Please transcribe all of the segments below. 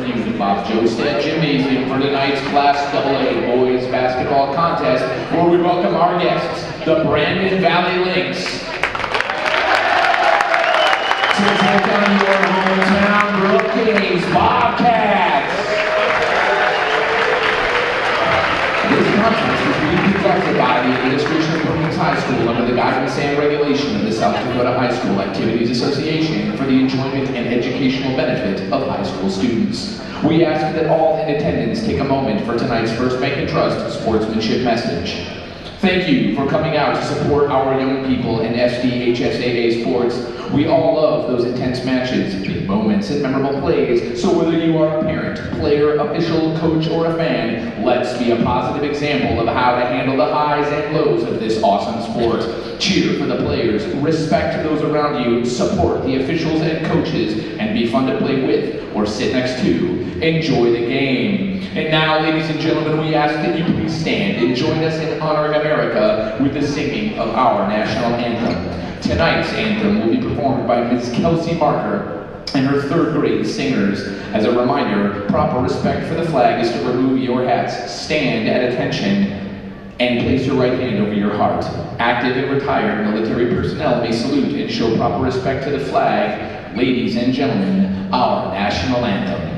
Riverview Bob Jostad Gymnasium for tonight's Class AA Boys Basketball Contest, where we welcome our guests, the Brandon Valley Lynx, to take on your hometown Brookings Bobcats. This contest is being conducted by the administration of Brookings High School under the guidance and regulation of the South Dakota High School Activities Association for the enjoyment and educational benefit of high school students. We ask that all in attendance take a moment for tonight's First Bank and Trust sportsmanship message. Thank you for coming out to support our young people in SDHSAA sports. We all love those intense matches, big moments, and memorable plays. So whether you are a parent, player, official, coach, or a fan, let's be a positive example of how to handle the highs and lows of this awesome sport. Cheer for the players, respect those around you, support the officials and coaches, and be fun to play with or sit next to. Enjoy the game. And now, ladies and gentlemen, we ask that you please stand and join us in honoring America with the singing of our national anthem. Tonight's anthem will be performed by Ms. Kelsey Marker and her third grade singers. As a reminder, proper respect for the flag is to remove your hats, stand at attention, and place your right hand over your heart. Active and retired military personnel may salute and show proper respect to the flag. Ladies and gentlemen, our national anthem.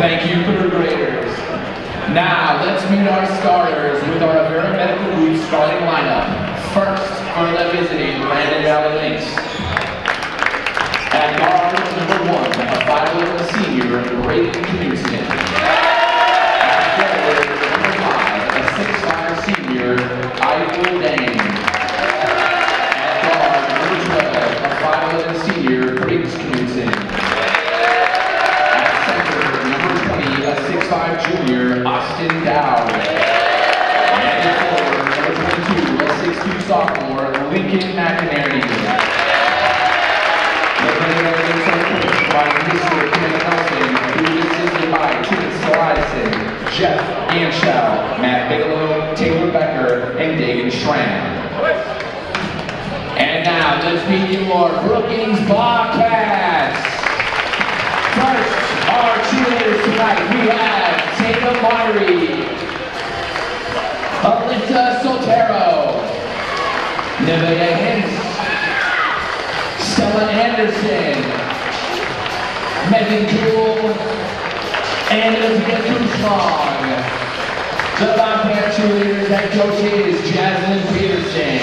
Thank you, third graders. Now, let's meet our starters with our paramedical group starting lineup. First, for the visiting Brandon Valley Lynx. At guard, number 1, a 5'11" senior, Braden Knudsen. At forward, number 5, a 6'5" senior, Ivor Dang. At guard, number 12, a 5'11" senior, Briggs Knudsen. A 6'5" junior, Austin Dowd. And at forward, number 22, a 6'2" sophomore, Lincoln McInerney. The Brandon are coached by Mr. Ken Nelson, who is assisted by Tim Eliason, Jeff Anschel, Matt Bigelow, Taylor Becker, and Dagan Schramm. And now, let's meet your Brookings Bobcats. First, our cheerleaders tonight, we have Tatum Myrie, Alyssa Sotero, Nevaeh Hintz, Stella Anderson, Megan Kuhl, and Elizabeth Guzman. The Bobcat cheerleaders head coach is Jasmine Peterson.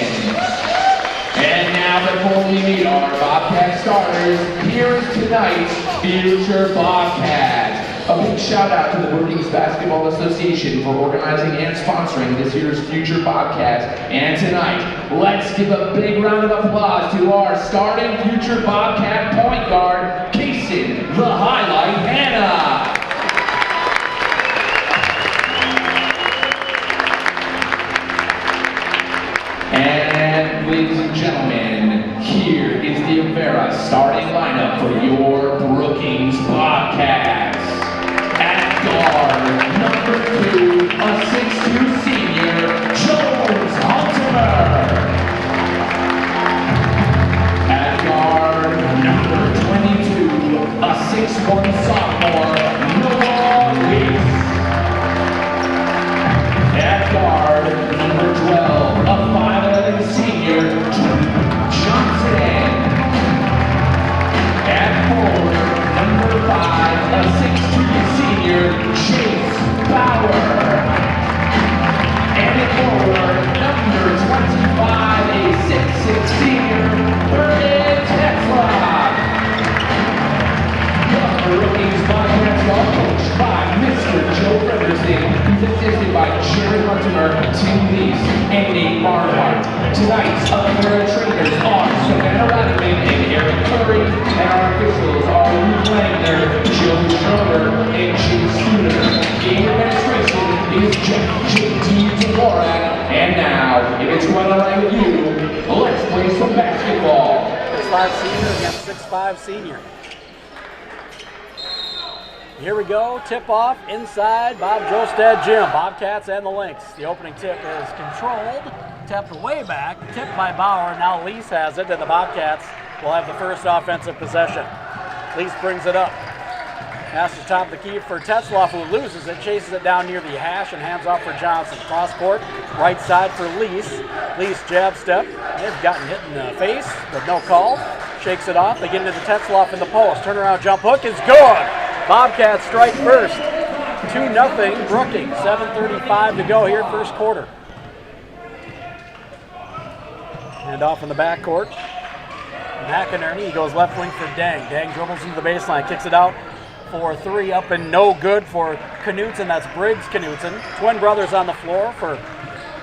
And now, before we meet our Bobcat starters, here is tonight's future Bobcat. A big shout out to the Brookings Basketball Association for organizing and sponsoring this year's Future Bobcats. And tonight, let's give a big round of applause to our starting Future Bobcat point guard, Kason, the Highlight Hannah. And ladies and gentlemen, here is the Avera starting lineup for your Brookings Bobcats. At guard, number 2, a 6'2" senior, Jones Altimer. At guard, number 22, a 6'1" sophomore, Noah Lynx. At guard, number 12, a 5'11" senior, Johnson. At forward, number 5, a 6'2" senior, Chase Bauer. And at forward, number 25, a 6'6" senior, Vernon Tetzlaff. The Brookings Bobcats are coached by Mr. Joe Featherston. He's assisted by Jerry Huntimer, Tim Lees, and Nate Barnhart. Tonight's other trainers are Savannah Radigan and Eric Curry, and our officials are Luke Langner, Joe Schroeder, and Jim Studer. Game administration is JT Dvorak. And now, if it's well alright with you, let's play some basketball. 6'5" senior against 6'5" senior. Here we go, tip off inside Bob Jostad Gym, Bobcats and the Lynx. The opening tip is controlled, tapped way back, tipped by Bauer. Now Lease has it, and the Bobcats will have the first offensive possession. Lease brings it up. Passes top of the key for Tetzlaff, who loses it, chases it down near the hash, and hands off for Johnson. Cross court, right side for Lease. Lease jab step. They've gotten hit in the face, but no call. Shakes it off. They get into the Tetzlaff in the post. Turnaround jump hook is good. Bobcats strike first. 2-0 Brookings. 7:35 to go here, first quarter. And off in the backcourt. McInerney, he goes left wing for Dang. Dang dribbles into the baseline, kicks it out for 3, up and no good for Knutson. That's Briggs Knutson. Twin brothers on the floor for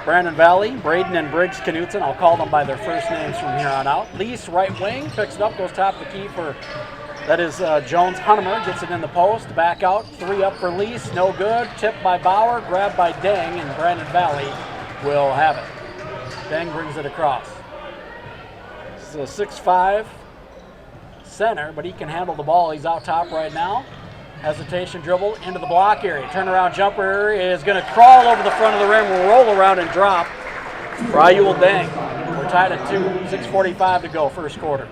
Brandon Valley, Braden and Briggs Knutson. I'll call them by their first names from here on out. Lease, right wing, picks it up, goes top of the key for, that is Jones Huntimer, gets it in the post, back out, 3 up for Lease, no good. Tipped by Bauer, grabbed by Dang, and Brandon Valley will have it. Dang brings it across. This is a 6'5" center, but he can handle the ball. He's out top right now. Hesitation dribble into the block area. Turnaround jumper is going to crawl over the front of the rim, will roll around and drop for Ayul Dang. We're tied at 2, 6:45 to go, first quarter.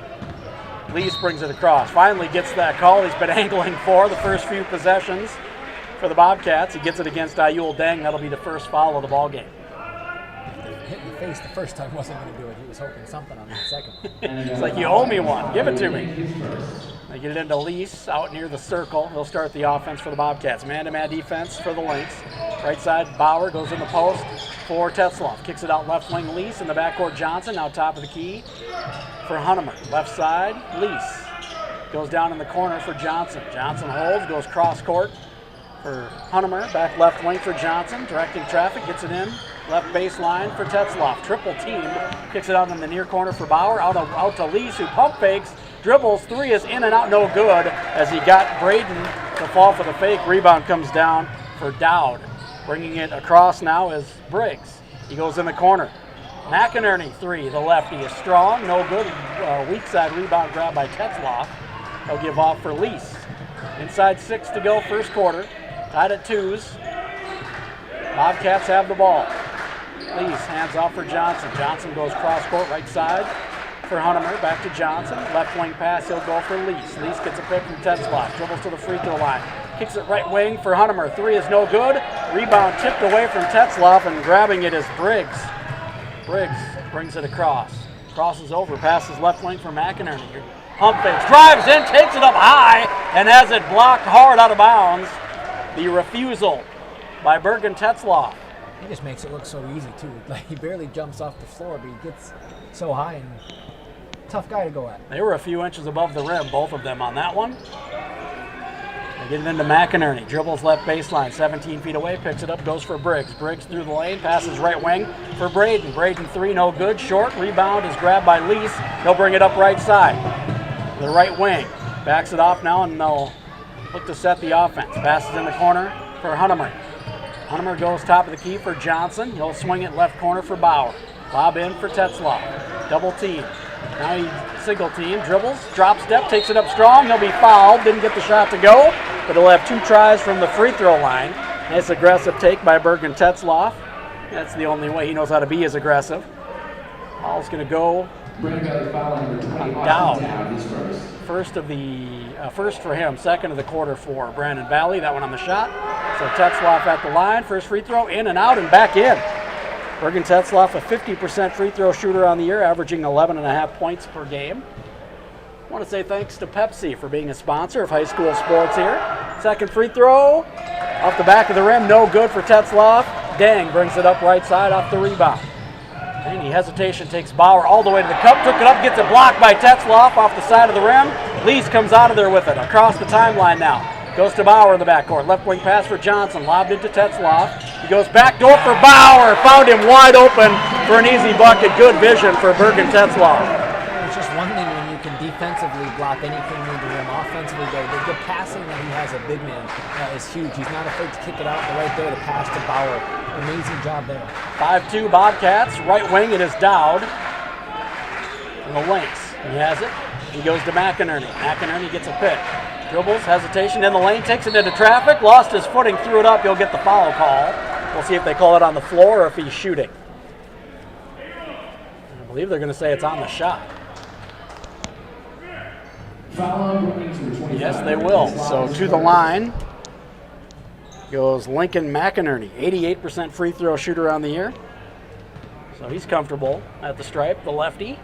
Lease brings it across. Finally gets that call he's been angling for the first few possessions for the Bobcats. He gets it against Ayul Dang. That'll be the first foul of the ball game. Hit in the face the first time wasn't going to do it. He was hoping something on the second one. It's like, you owe me one. Give it to me. They get it into Lease out near the circle. He'll start the offense for the Bobcats. Man-to-man defense for the Lynx. Right side, Bauer goes in the post for Tetzlaff. Kicks it out left wing, Lease. In the backcourt, Johnson now top of the key for Huntimer. Left side, Lease. Goes down in the corner for Johnson. Johnson holds, goes cross court for Huntimer. Back left wing for Johnson. Directing traffic, gets it in. Left baseline for Tetzlaff. Triple teamed. Kicks it out in the near corner for Bauer. Out to Lease, who pump fakes. Dribbles, 3 is in and out, no good, as he got Braden to fall for the fake. Rebound comes down for Dowd. Bringing it across now is Briggs. He goes in the corner. McInerney, 3, the lefty is strong, no good. Weak side rebound grab by Tetzlaff. He'll give off for Lease. Inside 6 to go, first quarter. Tied at 2s. Bobcats have the ball. Lease hands off for Johnson. Johnson goes cross court right side for Huntimer. Back to Johnson. Left wing pass, he'll go for Lease. Lease gets a pick from Tetzlaff. Dribbles to the free throw line. Kicks it right wing for Huntimer. 3 is no good. Rebound tipped away from Tetzlaff, and grabbing it is Briggs. Briggs brings it across. Crosses over, passes left wing for McInerney. Pump fakes, drives in, takes it up high, and has it blocked hard out of bounds. The refusal by Bergen Tetzlaff. He just makes it look so easy, too. Like, he barely jumps off the floor, but he gets so high and tough guy to go at. They were a few inches above the rim, both of them on that one. They Get it into McInerney. Dribbles left baseline, 17 feet away, picks it up, goes for Briggs. Briggs through the lane, passes right wing for Braden. Braden 3, no good. Short rebound is grabbed by Lease. He'll bring it up right side. The right wing. Backs it off now, and they'll look to set the offense. Passes in the corner for Hunnemer. Hunnemer goes top of the key for Johnson. He'll swing it left corner for Bauer. Lob in for Tetzlaff. Double team. Now he single team, dribbles, drop step, takes it up strong. He'll be fouled. Didn't get the shot to go, but he'll have 2 tries from the free throw line. Nice aggressive take by Bergen Tetzlaff. That's the only way he knows how to be as aggressive. Ball's going to go down. First for him, second of the quarter for Brandon Valley. That one on the shot. So Tetzlaff at the line. First free throw, in and out and back in. Bergen Tetzlaff, a 50% free throw shooter on the year, averaging 11.5 points per game. I want to say thanks to Pepsi for being a sponsor of high school sports here. Second free throw, off the back of the rim, no good for Tetzlaff. Dang brings it up right side off the rebound. Any hesitation takes Bauer all the way to the cup, took it up, gets it blocked by Tetzlaff off the side of the rim. Lees comes out of there with it, across the timeline now. Goes to Bauer in the backcourt. Left wing pass for Johnson. Lobbed into Tetzlaff. He goes back door for Bauer. Found him wide open for an easy bucket. Good vision for Bergen Tetzlaff. It's just one thing when you can defensively block anything near the rim. Offensively, the passing that he has a big man is huge. He's not afraid to kick it out. Right there, the pass to Bauer. Amazing job there. 5-2 Bobcats. Right wing, it is Dowd. And the Lynx. He has it. He goes to McInerney. McInerney gets a pick. Dribbles, hesitation in the lane, takes it into traffic, lost his footing, threw it up, he'll get the foul call. We'll see if they call it on the floor or if he's shooting. I believe they're going to say it's on the shot. Yes, they will. So to the line goes Lincoln McInerney, 88% free throw shooter on the year. So he's comfortable at the stripe, the lefty.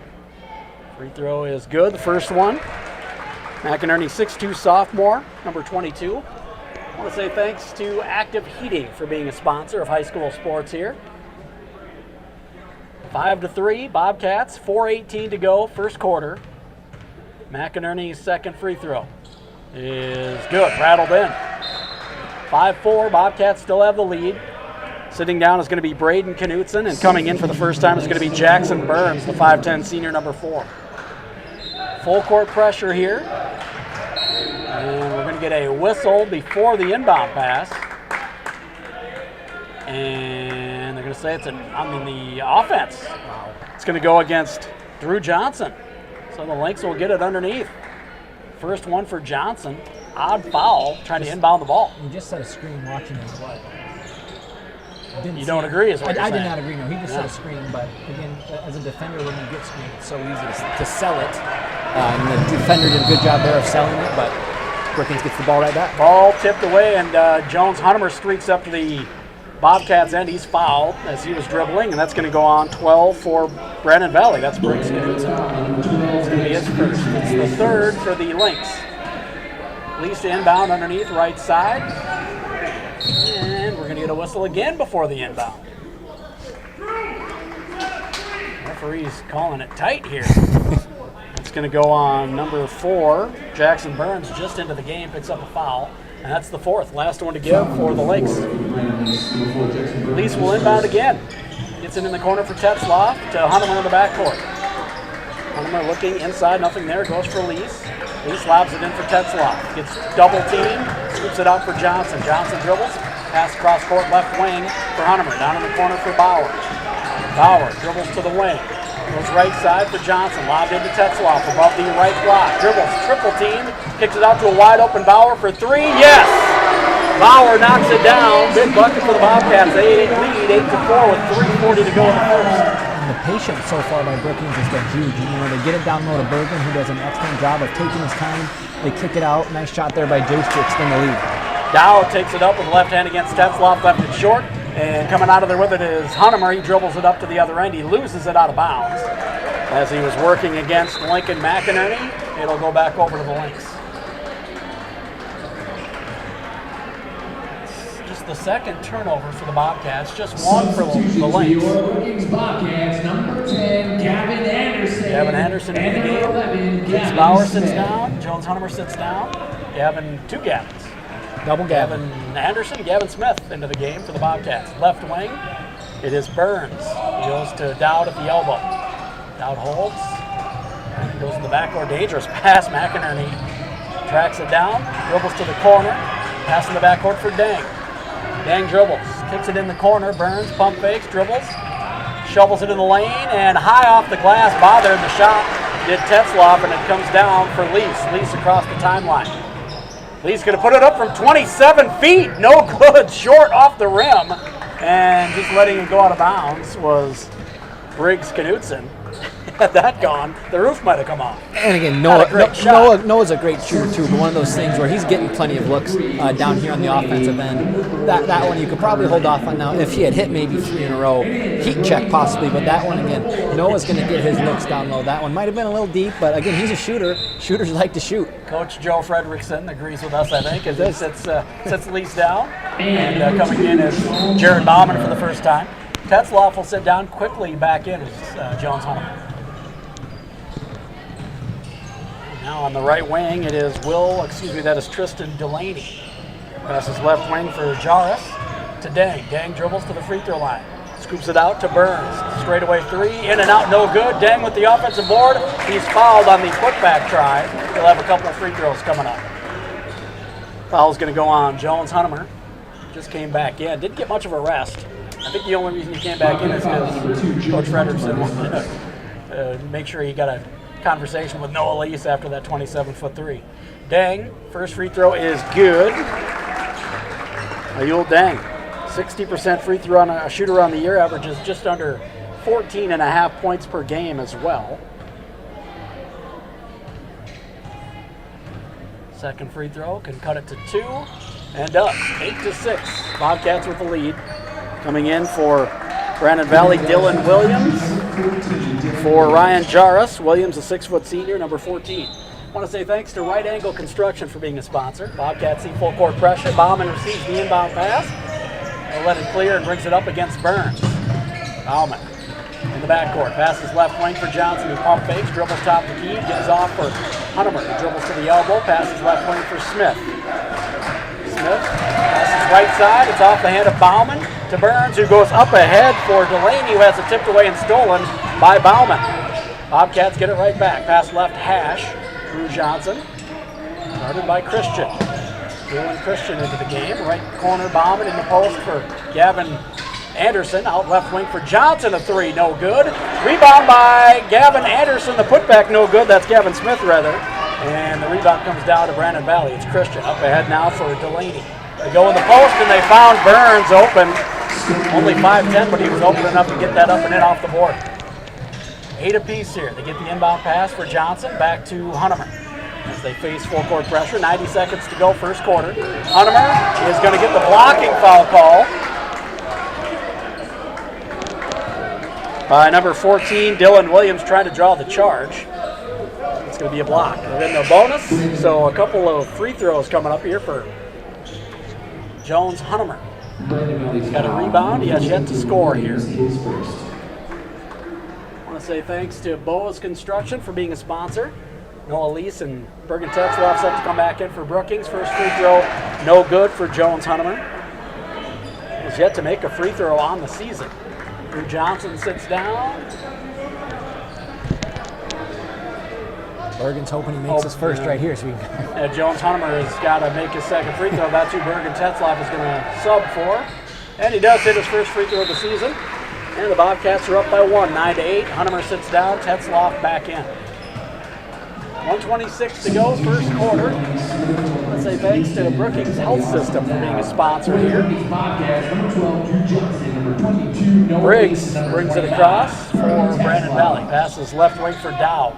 Free throw is good, the first one. McInerney, 6'2", sophomore, number 22. I want to say thanks to Active Heating for being a sponsor of high school sports here. 5-3, Bobcats, 4:18 to go, first quarter. McInerney's second free throw is good, rattled in. 5-4, Bobcats still have the lead. Sitting down is going to be Braden Knutson, and coming in for the first time is going to be Jackson Burns, the 5'10", senior, number 4. Full court pressure here. And we're going to get a whistle before the inbound pass. And they're going to say it's on the offense. It's going to go against Drew Johnson. So the Lynx will get it underneath. First one for Johnson. Odd foul, trying to inbound the ball. He just set a screen watching his play. You don't agree is what you're I saying. did not agree, no. He just set a screen, but again, as a defender, when you get screened, it's so easy to sell it. And the defender did a good job there of selling it, but Brookings gets the ball right back. Ball tipped away, and Jones Hunnemer streaks up to the Bobcats end. He's fouled as he was dribbling, and that's going to go on 12 for Brandon Valley. That's Briggs. It's going to be his first. It's the third for the Lynx. Least inbound underneath right side. And we're going to get a whistle again before the inbound. Referee's calling it tight here. It's going to go on number 4. Jackson Burns just into the game, picks up a foul. And that's the fourth. Last one to give for the Lynx. Lease will inbound again. Gets it in the corner for Tetzlaff to Hunnemer in the backcourt. Hunnemer looking inside, nothing there, goes for Lease. Lease lobs it in for Tetzlaff. Gets double teamed, scoops it out for Johnson. Johnson dribbles, pass across court left wing for Hunnemer. Down in the corner for Bauer. Bauer dribbles to the wing. Goes right side for Johnson. Lobbed into Tetzlaff above the right block. Dribbles, triple team. Kicks it out to a wide open Bauer for 3. Yes! Bauer knocks it down. Big bucket for the Bobcats. They lead 8-4 with 3:40 to go in the first. And the patience so far by Brookings has been huge. You know, they get it down low to Bergen, who does an excellent job of taking his time. They kick it out. Nice shot there by Jace to extend the lead. Dow takes it up with the left hand against Tetzlaff, left it short. And coming out of there with it is Hunnemer. He dribbles it up to the other end. He loses it out of bounds. As he was working against Lincoln McInerney, it'll go back over to the Lynx. It's just the second turnover for the Bobcats, just one for the Lynx. Brookings Bobcats, number 10, Gavin Anderson. Gavin Anderson in the game. Vince Bauer sits down. Jones Hunnemer sits down. Two Gavins. Double Gavin. Anderson, Gavin Smith into the game for the Bobcats. Left wing, it is Burns. He goes to Dowd at the elbow. Dowd holds. Goes in the backcourt. Dangerous pass. McInerney tracks it down. Dribbles to the corner. Pass in the backcourt for Dang. Dang dribbles. Kicks it in the corner. Burns pump fakes. Dribbles. Shovels it in the lane. And high off the glass. Bothered the shot. Did Tetzloff, and it comes down for Lease. Lease across the timeline. Lee's going to put it up from 27 feet. No good. Short off the rim. And just letting it go out of bounds was Briggs Knudsen. Had that gone, the roof might have come off. And again, Noah's a great shooter too, but one of those things where he's getting plenty of looks down here on the offensive end. That one you could probably hold off on now. If he had hit maybe 3 in a row, heat check possibly, but that one again, Noah's going to get his looks down low. That one might have been a little deep, but again, he's a shooter. Shooters like to shoot. Coach Joe Fredrickson agrees with us, I think, as he sits Lease down. And coming in is Jared Bauman for the first time. Tetzloff will sit down quickly back in as Jones Hunter. Now on the right wing, it is that is Tristan Delaney. Passes left wing for Jarvis to Dang. Dang dribbles to the free throw line. Scoops it out to Burns. Straightaway 3, in and out, no good. Dang with the offensive board. He's fouled on the putback try. He'll have a couple of free throws coming up. Foul's going to go on Jones Hunter. Just came back in. Didn't get much of a rest. I think the only reason he came back in is because Coach Fredrickson wanted to make sure he got a conversation with Noah Lease after that 27-foot 3. Dang, first free throw is good. Ayul Dang, 60% free throw on a shooter on the year, averages just under 14.5 points per game as well. Second free throw can cut it to 2 and up, 8-6. Bobcats with the lead. Coming in for Brandon Valley, Dylan Williams. For Ryan Jarvis, Williams, a 6-foot senior, number 14. I want to say thanks to Right Angle Construction for being a sponsor. Bobcats see full court pressure. Bauman receives the inbound pass. He'll let it clear and brings it up against Burns. Bauman in the backcourt. Passes left wing for Johnson, who pump fakes, dribbles top the key, gives off for Huntemer, who dribbles to the elbow, passes left wing for Smith. Smith passes right side. It's off the hand of Bauman to Burns, who goes up ahead for Delaney, who has it tipped away and stolen by Bauman. Bobcats get it right back. Pass left hash through Johnson. Started by Christian. Dylan Christian into the game. Right corner Bauman in the post for Gavin Anderson. Out left wing for Johnson, a 3, no good. Rebound by Gavin Anderson. The putback, no good. That's Gavin Smith, rather. And the rebound comes down to Brandon Valley. It's Christian up ahead now for Delaney. They go in the post and they found Burns open. Only 5'10", but he was open enough to get that up and in off the board. 8 apiece here. They get the inbound pass for Johnson back to Huntemer as they face full court pressure. 90 seconds to go, first quarter. Huntemer is going to get the blocking foul call by number 14, Dylan Williams, trying to draw the charge. It's going to be a block. They're getting a bonus, so a couple of free throws coming up here for Jones Huntemer. He's got a rebound. He has yet to score here. I want to say thanks to Boa's Construction for being a sponsor. Noah Lease and Bergen Tetzloff set to come back in for Brookings. First free throw, no good for Jones Huntemer. He's yet to make a free throw on the season. Drew Johnson sits down. Bergen's hoping he makes his first right here. So we can Jones Huntemer has got to make his second free throw. That's who Bergen Tetzloff is going to sub for. And he does hit his first free throw of the season. And the Bobcats are up by 1, 9-8. Huntemer sits down, Tetzloff back in. 1:26 to go, first quarter. Let's say thanks to Brookings Health System for being a sponsor here. Briggs brings it across for Brandon Valley. Passes left wing for Dowd.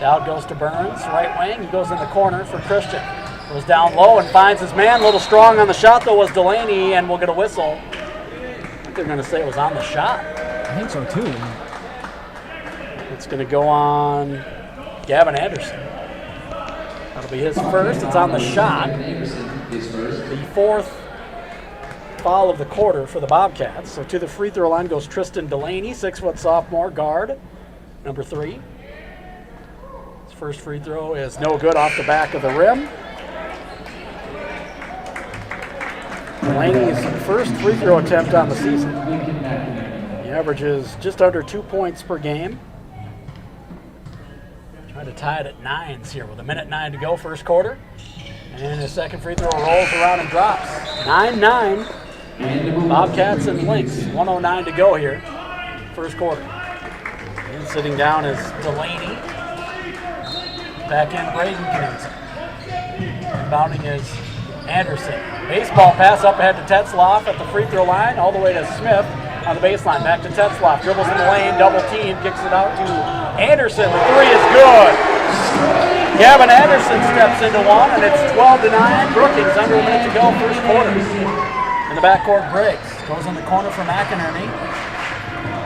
Dowd goes to Burns, right wing. He goes in the corner for Christian. Goes down low and finds his man. A little strong on the shot, though, was Delaney, and we'll get a whistle. I think they're going to say it was on the shot. I think so, too. It's going to go on Gavin Anderson. That'll be his first. It's on the shot. The fourth foul of the quarter for the Bobcats. So to the free throw line goes Tristan Delaney, 6-foot sophomore guard, number 3. His first free throw is no good off the back of the rim. Delaney's first free throw attempt on the season. He averages just under 2 points per game. Trying to tie it at 9s here with 1:09 to go, first quarter. And his second free throw rolls around and drops. 9-9. Bobcats and Lynx. 1:09 to go here, first quarter. And sitting down is Delaney. Back in Braden Knudsen. Rebounding is Anderson. Baseball pass up ahead to Tetzloff at the free throw line, all the way to Smith on the baseline. Back to Tetzloff. Dribbles in the lane, double team, kicks it out to Anderson. The three is good. Gavin Anderson steps into one, and it's 12-9. Brookings under a minute to go, first quarter. In the backcourt, Briggs goes in the corner for McInerney.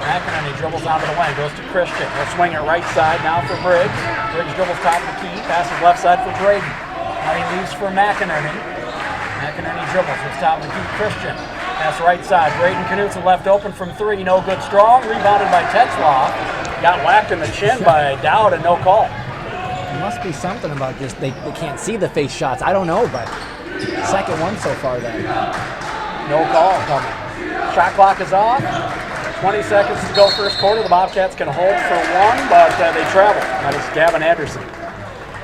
McInerney dribbles out of the lane, goes to Christian. He'll swing it right side now for Briggs. Briggs dribbles top of the key, passes left side for Braden. Now he leaves for McInerney. McInerney dribbles, goes top of the key, Christian. Pass right side, Braden Knudsen left open from three, no good strong. Rebounded by Tetzloff. Got whacked in the chin by Dowd and no call. There must be something about just they can't see the face shots. I don't know, but second one so far then. No call coming. Shot clock is off. 20 seconds to go, first quarter. The Bobcats can hold for one, but they travel. That is Gavin Anderson.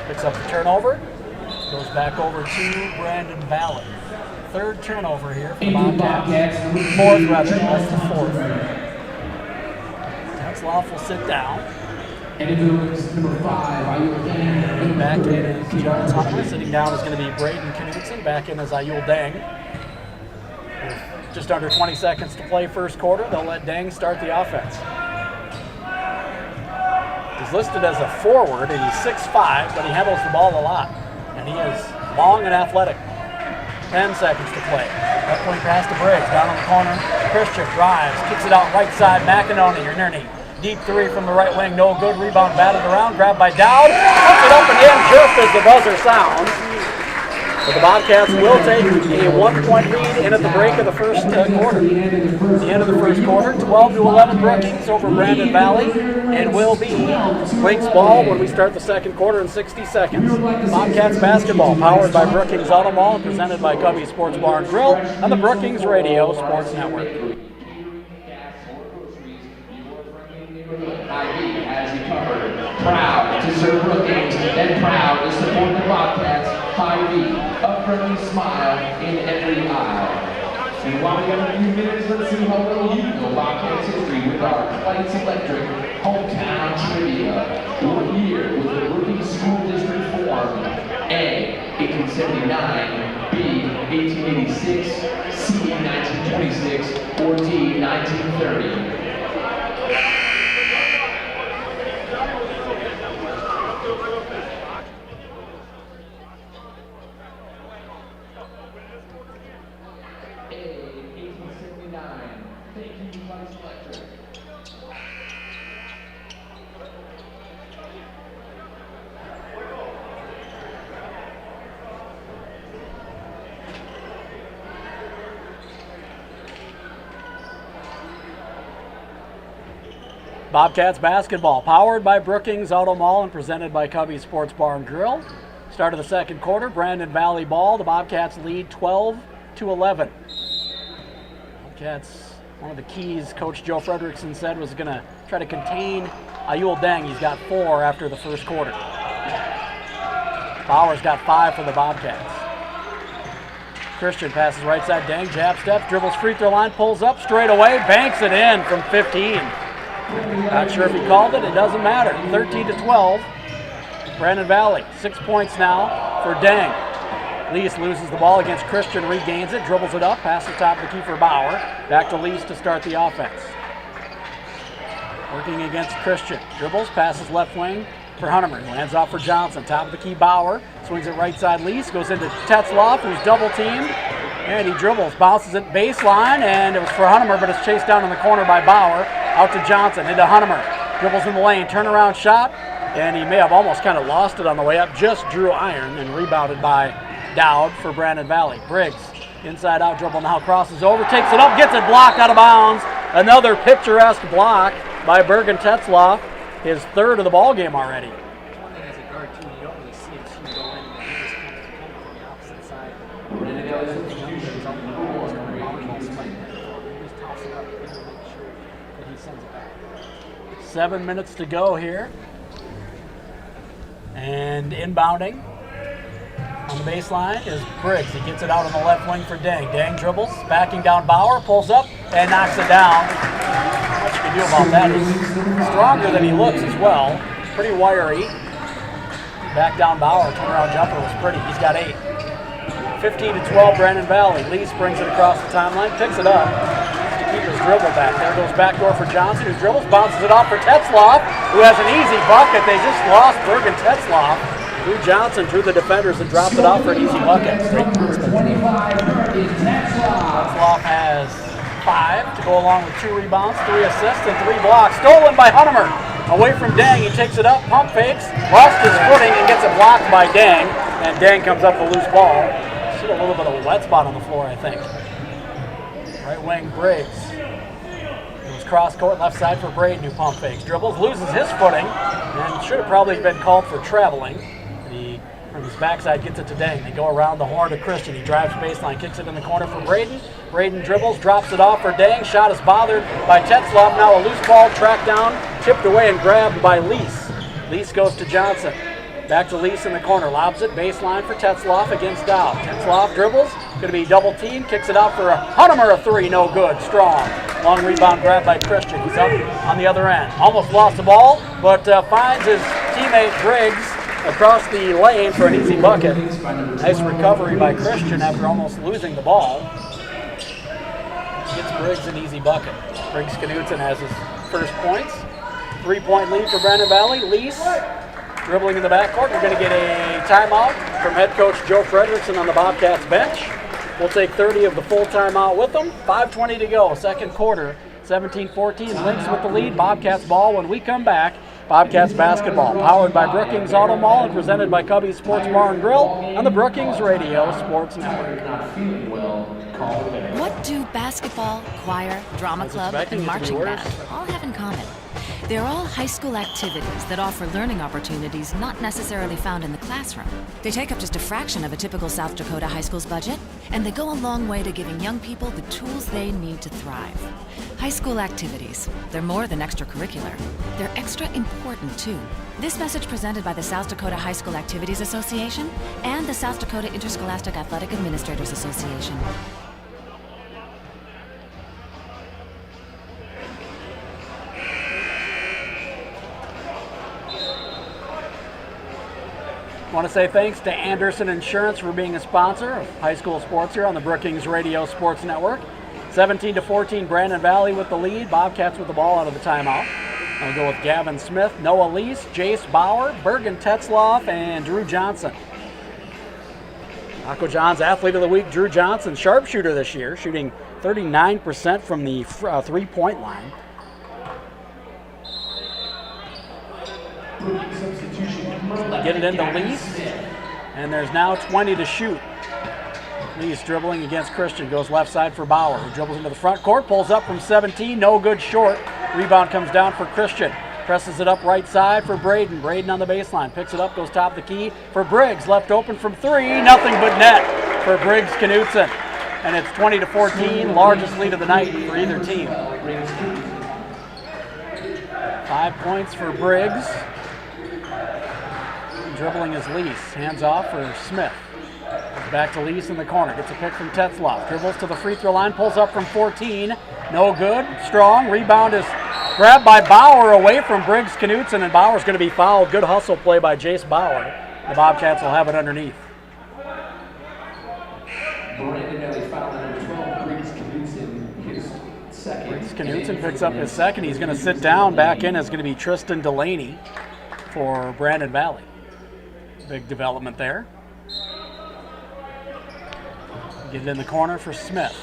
Picks up the turnover. Goes back over to Brandon Valley. Third turnover here for the Bobcats. Fourth, rather. That's the fourth. Tetzloff will sit down. Number 5, Back in is Jones Hunter. Sitting down is going to be Braden Knudsen. Back in is Ayul Deng. Just under 20 seconds to play, first quarter. They'll let Deng start the offense. He's listed as a forward, and he's 6'5", but he handles the ball a lot. And he is long and athletic. 10 seconds to play. Left point pass to Briggs. Down on the corner. Christian drives. Kicks it out right side. McInerney. Deep three from the right wing. No good. Rebound batted around. Grabbed by Dowd. Puts it up and in just as the buzzer sounds. But the Bobcats will take a 1-point lead in at the break of the first quarter. The end of the first quarter, 12-11 Brookings over Brandon Valley, and will be Lynx ball when we start the second quarter in 60 seconds. Bobcats basketball, powered by Brookings Auto Mall and presented by Cubby Sports Bar and Grill on the Brookings Radio Sports Network. IB has you covered. Proud to serve Brookings and proud to support the Bobcats. IB, a friendly smile in every aisle. And while we have a few minutes, let's see how well you know Bobcats history with our Lights Electric Hometown Trivia. We're here with the Brookings School District form. A, 1879, B, 1886, C, 1926, or D, 1930. Bobcats basketball, powered by Brookings Auto Mall and presented by Cubby Sports Bar and Grill. Start of the second quarter, Brandon Valley ball. The Bobcats lead 12-11. Bobcats, one of the keys Coach Joe Frederickson said was going to try to contain Ayul Deng. He's got 4 after the first quarter. Bauer's got 5 for the Bobcats. Christian passes right side, Deng, jab step, dribbles free throw line, pulls up straight away, banks it in from 15. Not sure if he called it, it doesn't matter. 13-12. Brandon Valley, 6 points now for Deng. Lease loses the ball against Christian, regains it, dribbles it up, passes top of the key for Bauer. Back to Lease to start the offense. Working against Christian. Dribbles, passes left wing for Hunterman. Lands off for Johnson. Top of the key, Bauer. Swings it right side, Lease. Goes into Tetzloff, who's double teamed. And he dribbles, bounces it baseline, and it was for Hunterman, but it's chased down in the corner by Bauer. Out to Johnson, into Hunterman. Dribbles in the lane, turnaround shot, and he may have almost kind of lost it on the way up. Just drew iron and rebounded by Dowd for Brandon Valley. Briggs, inside out dribble now, crosses over, takes it up, gets it blocked out of bounds. Another picturesque block by Bergen Tetzloff, his third of the ball game already. opposite side. Brandon Valley substitution, number 1, grade 7 minutes to go here. And inbounding on the baseline is Briggs. He gets it out on the left wing for Dang. Dang dribbles, backing down Bauer, pulls up, and knocks it down. Not much you can do about that. He's stronger than he looks as well. Pretty wiry. Back down Bauer, turnaround jumper was pretty. He's got 8. 15-12, Brandon Valley. Lease brings it across the timeline, picks it up. To keep his dribble back. There goes backdoor for Johnson, who dribbles, bounces it off for Tetzloff, who has an easy bucket. They just lost Bergen Tetzloff. Drew Johnson drew the defenders and dropped it off for an easy bucket. Tetzloff has 5 to go along with 2 rebounds, 3 assists, and 3 blocks. Stolen by Hunnemer. Away from Dang, he takes it up, pump fakes, lost his footing, and gets it blocked by Dang. And Dang comes up with a loose ball. See a little bit of a wet spot on the floor, I think. Right wing Briggs. It was cross court left side for Braden, who pump fakes. Dribbles, loses his footing, and should have probably been called for traveling. He, from his backside, gets it to Dang. They go around the horn to Christian. He drives baseline, kicks it in the corner for Braden. Braden dribbles, drops it off for Dang. Shot is bothered by Tetzloff. Now a loose ball tracked down, tipped away and grabbed by Lease. Lease goes to Johnson. Back to Lease in the corner, lobs it, baseline for Tetzloff against Dow. Tetzloff dribbles, going to be double teamed, kicks it out for Hunnemer, a 3, no good, strong. Long rebound grab by Christian, he's up on the other end. Almost lost the ball, but finds his teammate Briggs across the lane for an easy bucket. Nice recovery by Christian after almost losing the ball. Gets Briggs an easy bucket. Briggs Knudsen has his first points. 3-point lead for Brandon Valley. Lease dribbling in the backcourt. We're going to get a timeout from head coach Joe Frederickson on the Bobcats bench. We'll take 30 of the full timeout with them. 5:20 to go, second quarter. 17-14, Lynx with the lead. Bobcats ball when we come back. Bobcats basketball, powered by Brookings Auto Mall and presented by Cubby's Sports Bar and Grill on the Brookings Radio Sports Network. What do basketball, choir, drama club, and marching band all have in common? They're all high school activities that offer learning opportunities not necessarily found in the classroom. They take up just a fraction of a typical South Dakota high school's budget, and they go a long way to giving young people the tools they need to thrive. High school activities, they're more than extracurricular. They're extra important, too. This message presented by the South Dakota High School Activities Association and the South Dakota Interscholastic Athletic Administrators Association. I want to say thanks to Anderson Insurance for being a sponsor of high school sports here on the Brookings Radio Sports Network. 17-14, Brandon Valley with the lead. Bobcats with the ball out of the timeout. I'll go with Gavin Smith, Noah Lease, Jace Bauer, Bergen Tetzloff, and Drew Johnson. Aqua John's Athlete of the Week, Drew Johnson, sharpshooter this year, shooting 39% from the three-point line. Get it into Lease, and there's now 20 to shoot. Lease dribbling against Christian, goes left side for Bauer, who dribbles into the front court, pulls up from 17, no good short. Rebound comes down for Christian, presses it up right side for Braden. Braden on the baseline, picks it up, goes top of the key for Briggs, left open from 3, nothing but net for Briggs Knudsen. And it's 20-14, largest lead of the night for either team. 5 points for Briggs. Dribbling is Lease, hands off for Smith. Back to Lease in the corner, gets a pick from Tetzloff, dribbles to the free throw line, pulls up from 14, no good, strong, rebound is grabbed by Bauer away from Briggs Knudsen, and Bauer's going to be fouled. Good hustle play by Jace Bauer. The Bobcats will have it underneath. Brandon Valley foul number 12, Briggs Knudsen, his second. Briggs Knudsen picks up his second. He's going to sit down. Back in is going to be Tristan Delaney for Brandon Valley. Big development there. Get it in the corner for Smith.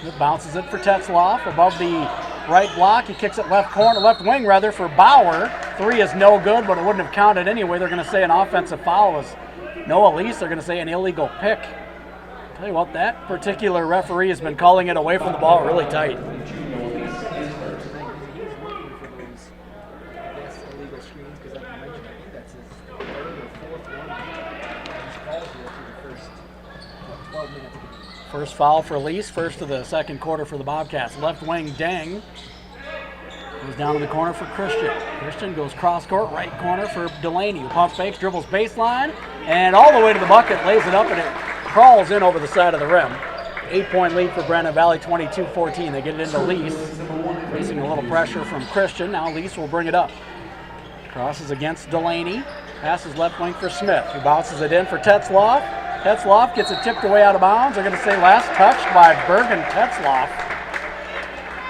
Smith bounces it for Tetzloff above the right block. He kicks it left wing for Bauer. 3 is no good, but it wouldn't have counted anyway. They're going to say an offensive foul is Noah Lease. They're going to say an illegal pick. Tell you what, that particular referee has been calling it away from the ball really tight. First foul for Lynx, first of the second quarter for the Bobcats. Left wing Deng goes down in the corner for Christian. Christian goes cross court, right corner for Delaney, who pump fakes, dribbles baseline, and all the way to the bucket, lays it up, and it crawls in over the side of the rim. 8-point lead for Brandon Valley, 22-14. They get it into Lynx, facing a little pressure from Christian. Now Lynx will bring it up. Crosses against Delaney, passes left wing for Smith, who bounces it in for Tetzloff. Tetzloff gets it tipped away out of bounds. They're going to say last touched by Bergen Tetzloff.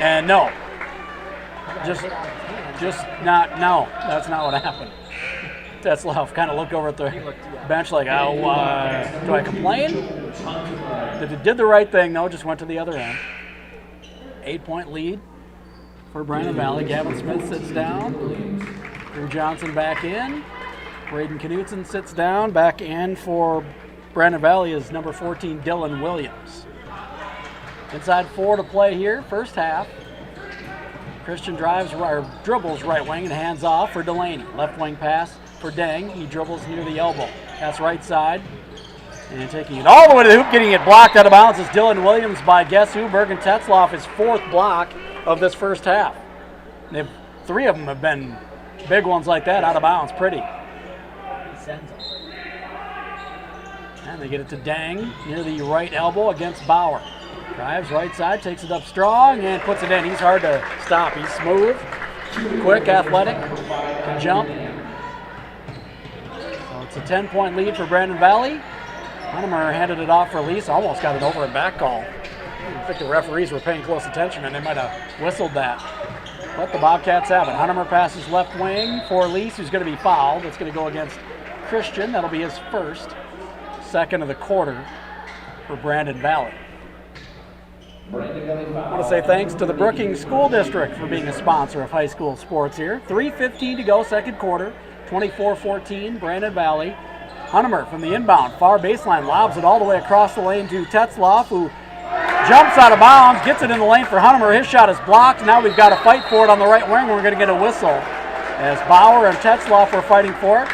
And no. No, that's not what happened. Tetzloff kind of looked over at the bench like, oh, do I complain? Did the right thing, though, just went to the other end. 8-point lead for Brandon Valley. Gavin Smith sits down. Drew Johnson back in. Braden Knutson sits down. Back in for Brandon Valley is number 14, Dylan Williams. Inside 4 to play here, first half. Christian dribbles right wing and hands off for Delaney. Left wing pass for Deng. He dribbles near the elbow. That's right side. And taking it all the way to the hoop, getting it blocked out of bounds is Dylan Williams by guess who? Bergen Tetzloff, his 4th block of this first half. 3 of them have been big ones like that, out of bounds. Pretty. And they get it to Deng near the right elbow against Bauer. Drives right side, takes it up strong, and puts it in. He's hard to stop. He's smooth, quick, athletic, can jump. So it's a 10-point lead for Brandon Valley. Hunnemer handed it off for Lynx, almost got it over a back call. I think the referees were paying close attention and they might have whistled that. But the Bobcats have it. Hunnemer passes left wing for Lynx, who's going to be fouled. It's going to go against Christian. That'll be his first, second of the quarter for Brandon Valley. I want to say thanks to the Brookings School District for being a sponsor of high school sports here. 3:15 to go, second quarter, 24-14, Brandon Valley. Hunnemer from the inbound, far baseline, lobs it all the way across the lane to Tetzloff, who jumps out of bounds, gets it in the lane for Hunnemer. His shot is blocked. Now we've got to fight for it on the right wing. We're going to get a whistle as Bauer and Tetzloff were fighting for it,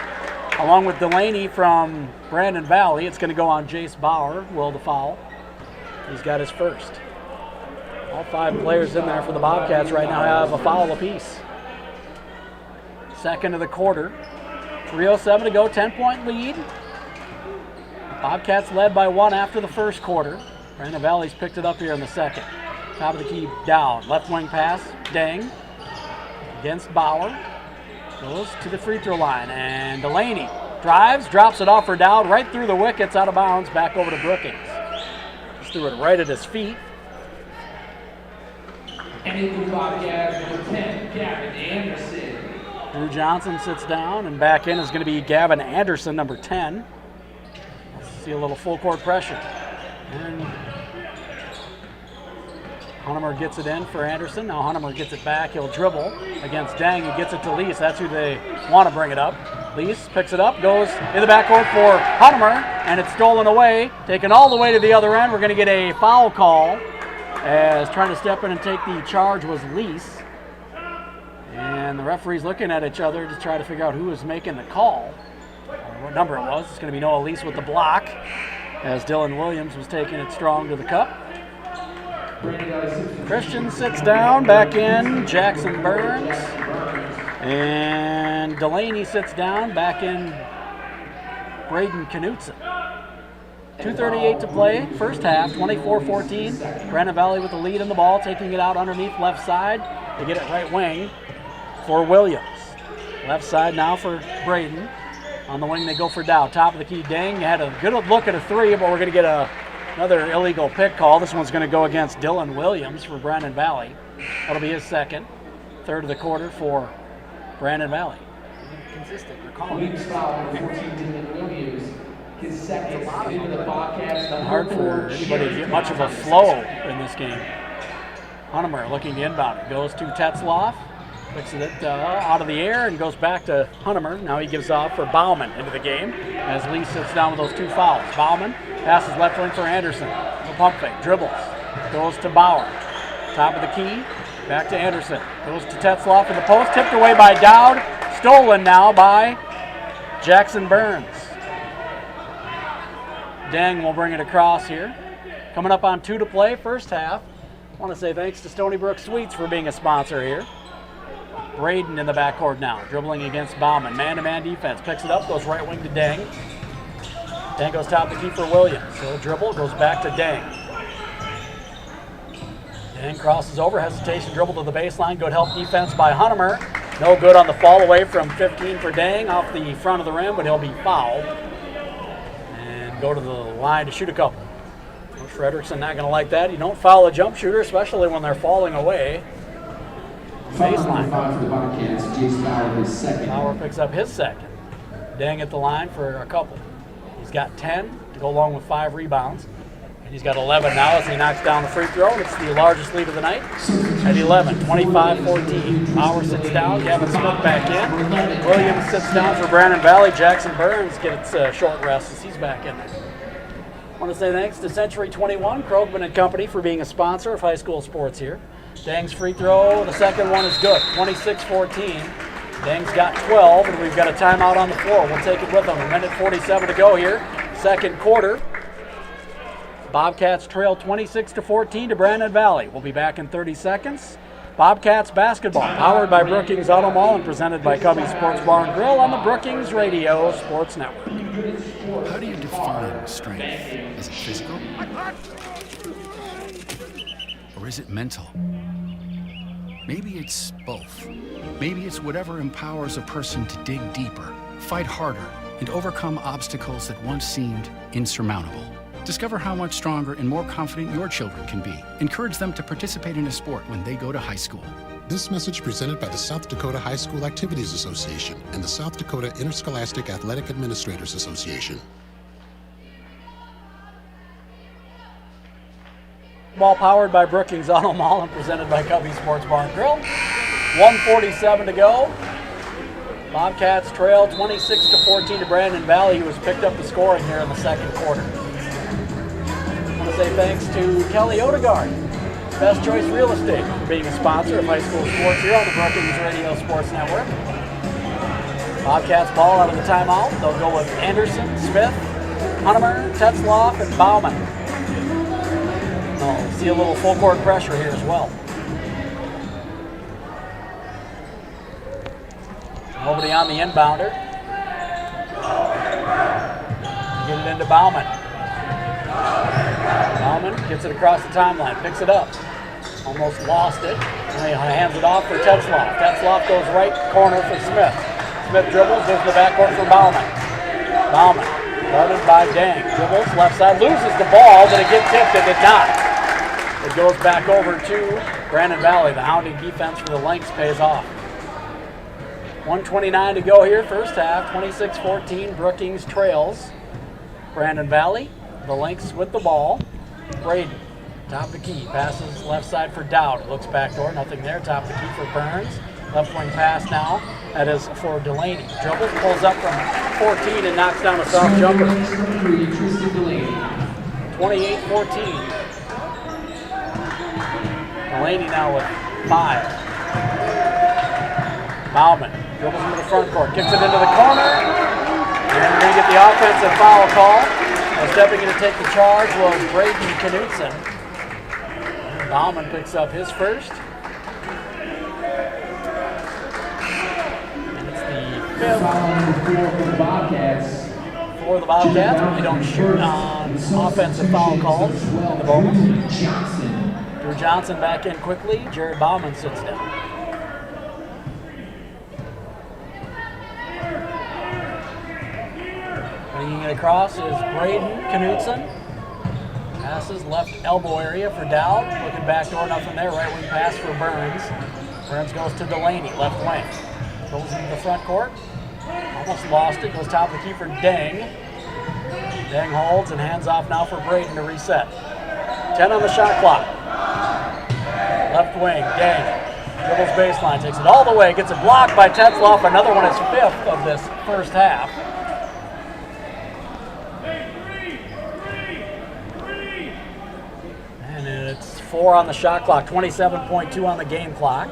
along with Delaney from Brandon Valley. It's going to go on Jace Bauer, will the foul. He's got his first. All 5 players in there for the Bobcats right now have a foul apiece. Second of the quarter. 3:07 to go, 10-point lead. Bobcats led by 1 after the first quarter. Brandon Valley's picked it up here in the second. Top of the key down. Left wing pass, Deng against Bauer. Goes to the free throw line. And Delaney drives, drops it off for Dowd, right through the wickets, out of bounds, back over to Brookings. Just threw it right at his feet. And in the Bobcats, number 10, Gavin Anderson. Drew Johnson sits down, and back in is going to be Gavin Anderson, number 10. Let's see a little full court pressure. And Hunnemer gets it in for Anderson. Now Hunnemer gets it back. He'll dribble against Deng. He gets it to Lynx. That's who they want to bring it up. Lynx picks it up, goes in the backcourt for Hunnemer, and it's stolen away. Taken all the way to the other end. We're going to get a foul call, as trying to step in and take the charge was Lynx. And the referee's looking at each other to try to figure out who was making the call, or what number it was. It's going to be Noah Lynx with the block, as Dylan Williams was taking it strong to the cup. Christian sits down, back in Jackson Burns. And Delaney sits down, back in Braden Knutson. 2:38 to play, first half, 24-14. Brandon Valley with the lead in the ball, taking it out underneath left side. They get it right wing for Williams. Left side now for Braden. On the wing they go for Dow. Top of the key, Deng had a good look at a 3, but we're going to get another illegal pick call. This one's going to go against Dylan Williams for Brandon Valley. That'll be his second. Third of the quarter for Brandon Valley. Consistent. They're calling Weeks foul, number 14, Dylan Williams. His second into the Bobcats. Hard for anybody to get much of a flow in this game. Hunnemer looking to inbound it. Goes to Tetzloff. Picks it out of the air and goes back to Hunnemer. Now he gives off for Bauman into the game as Lee sits down with those 2 fouls. Bauman passes left wing for Anderson. A pump fake, dribbles. Goes to Bauer. Top of the key. Back to Anderson. Goes to Tetzloff in the post. Tipped away by Dowd. Stolen now by Jackson Burns. Deng will bring it across here. Coming up on 2 to play, first half. I want to say thanks to Stony Brook Sweets for being a sponsor here. Braden in the backcourt now, dribbling against Bauman. Man-to-man defense, picks it up, goes right wing to Deng. Deng goes top of the key for Williams. He'll dribble, goes back to Deng. Deng crosses over, hesitation, dribble to the baseline. Good help defense by Hunnemer. No good on the fall away from 15 for Deng off the front of the rim, but he'll be fouled. And go to the line to shoot a couple. Frederickson not going to like that. You don't foul a jump shooter, especially when they're falling away. Baseline. Bauer picks up his second. Deng at the line for a couple. He's got 10 to go along with 5 rebounds. And he's got 11 now as he knocks down the free throw. It's the largest lead of the night at 11, 25-14. Bauer sits down, Gavin Smith back in. Williams sits down for Brandon Valley. Jackson Burns gets a short rest as he's back in there. I want to say thanks to Century 21, Krogman and Company, for being a sponsor of high school sports here. Deng's free throw, the second one is good, 26-14. Deng's got 12, and we've got a timeout on the floor. We'll take it with them. 1:47 to go here, second quarter. Bobcats trail 26-14 to Brandon Valley. We'll be back in 30 seconds. Bobcats basketball, powered by Brookings Auto Mall and presented by Cubby Sports Bar and Grill on the Brookings Radio Sports Network. How do you define strength? Is it physical? Or is it mental? Maybe it's both. Maybe it's whatever empowers a person to dig deeper, fight harder, and overcome obstacles that once seemed insurmountable. Discover how much stronger and more confident your children can be. Encourage them to participate in a sport when they go to high school. This message presented by the South Dakota High School Activities Association and the South Dakota Interscholastic Athletic Administrators Association. Ball powered by Brookings Auto Mall and presented by Cubby Sports Bar and Grill. 1:47 to go. Bobcats trail 26-14 to Brandon Valley, who has picked up the scoring here in the second quarter. I want to say thanks to Kelly Odegaard, Best Choice Real Estate, for being a sponsor of high school sports here on the Brookings Radio Sports Network. Bobcats ball out of the timeout. They'll go with Anderson, Smith, Hunnemer, Tetzloff, and Bauman. They'll see a little full court pressure here as well. Nobody on the inbounder. Get it into Bauman. Bauman gets it across the timeline, picks it up. Almost lost it. And he hands it off for Tetzloff. Tetzloff goes right corner for Smith. Smith dribbles, goes to the backcourt for Bauman. Bauman, guarded by Deng. Dribbles, left side, loses the ball. Did it get tipped? It did not. It goes back over to Brandon Valley. The hounding defense for the Lynx pays off. 1:29 to go here, first half. 26-14, Brookings trails Brandon Valley. The Lynx with the ball. Braden, top of the key, passes left side for Dowd. Looks back door, nothing there. Top of the key for Burns. Left wing pass now. That is for Delaney. Dribbles, pulls up from 14 and knocks down a soft jumper. 28-14. Delaney now with 5. Bauman dribbles into the front court, kicks it into the corner, and we're going to get the offensive foul call. Stepping in to take the charge was Braden Knutson. Bauman picks up his first. And it's the 5th for the Bobcats. But they don't shoot on offensive foul calls in the bonus. Drew Johnson back in quickly. Jared Bauman sits down. Bringing it across is Braden Knutson. Passes left elbow area for Dowd. Looking back door, nothing there. Right wing pass for Burns. Burns goes to Delaney, left wing. Goes into the front court. Almost lost it. Goes top of the key for Deng. Deng holds and hands off now for Braden to reset. 10 on the shot clock. Left wing, Deng. Dribbles baseline, takes it all the way. Gets it blocked by Tetzloff. Another one, his 5th of this first half. And it's 4 on the shot clock, 27.2 on the game clock.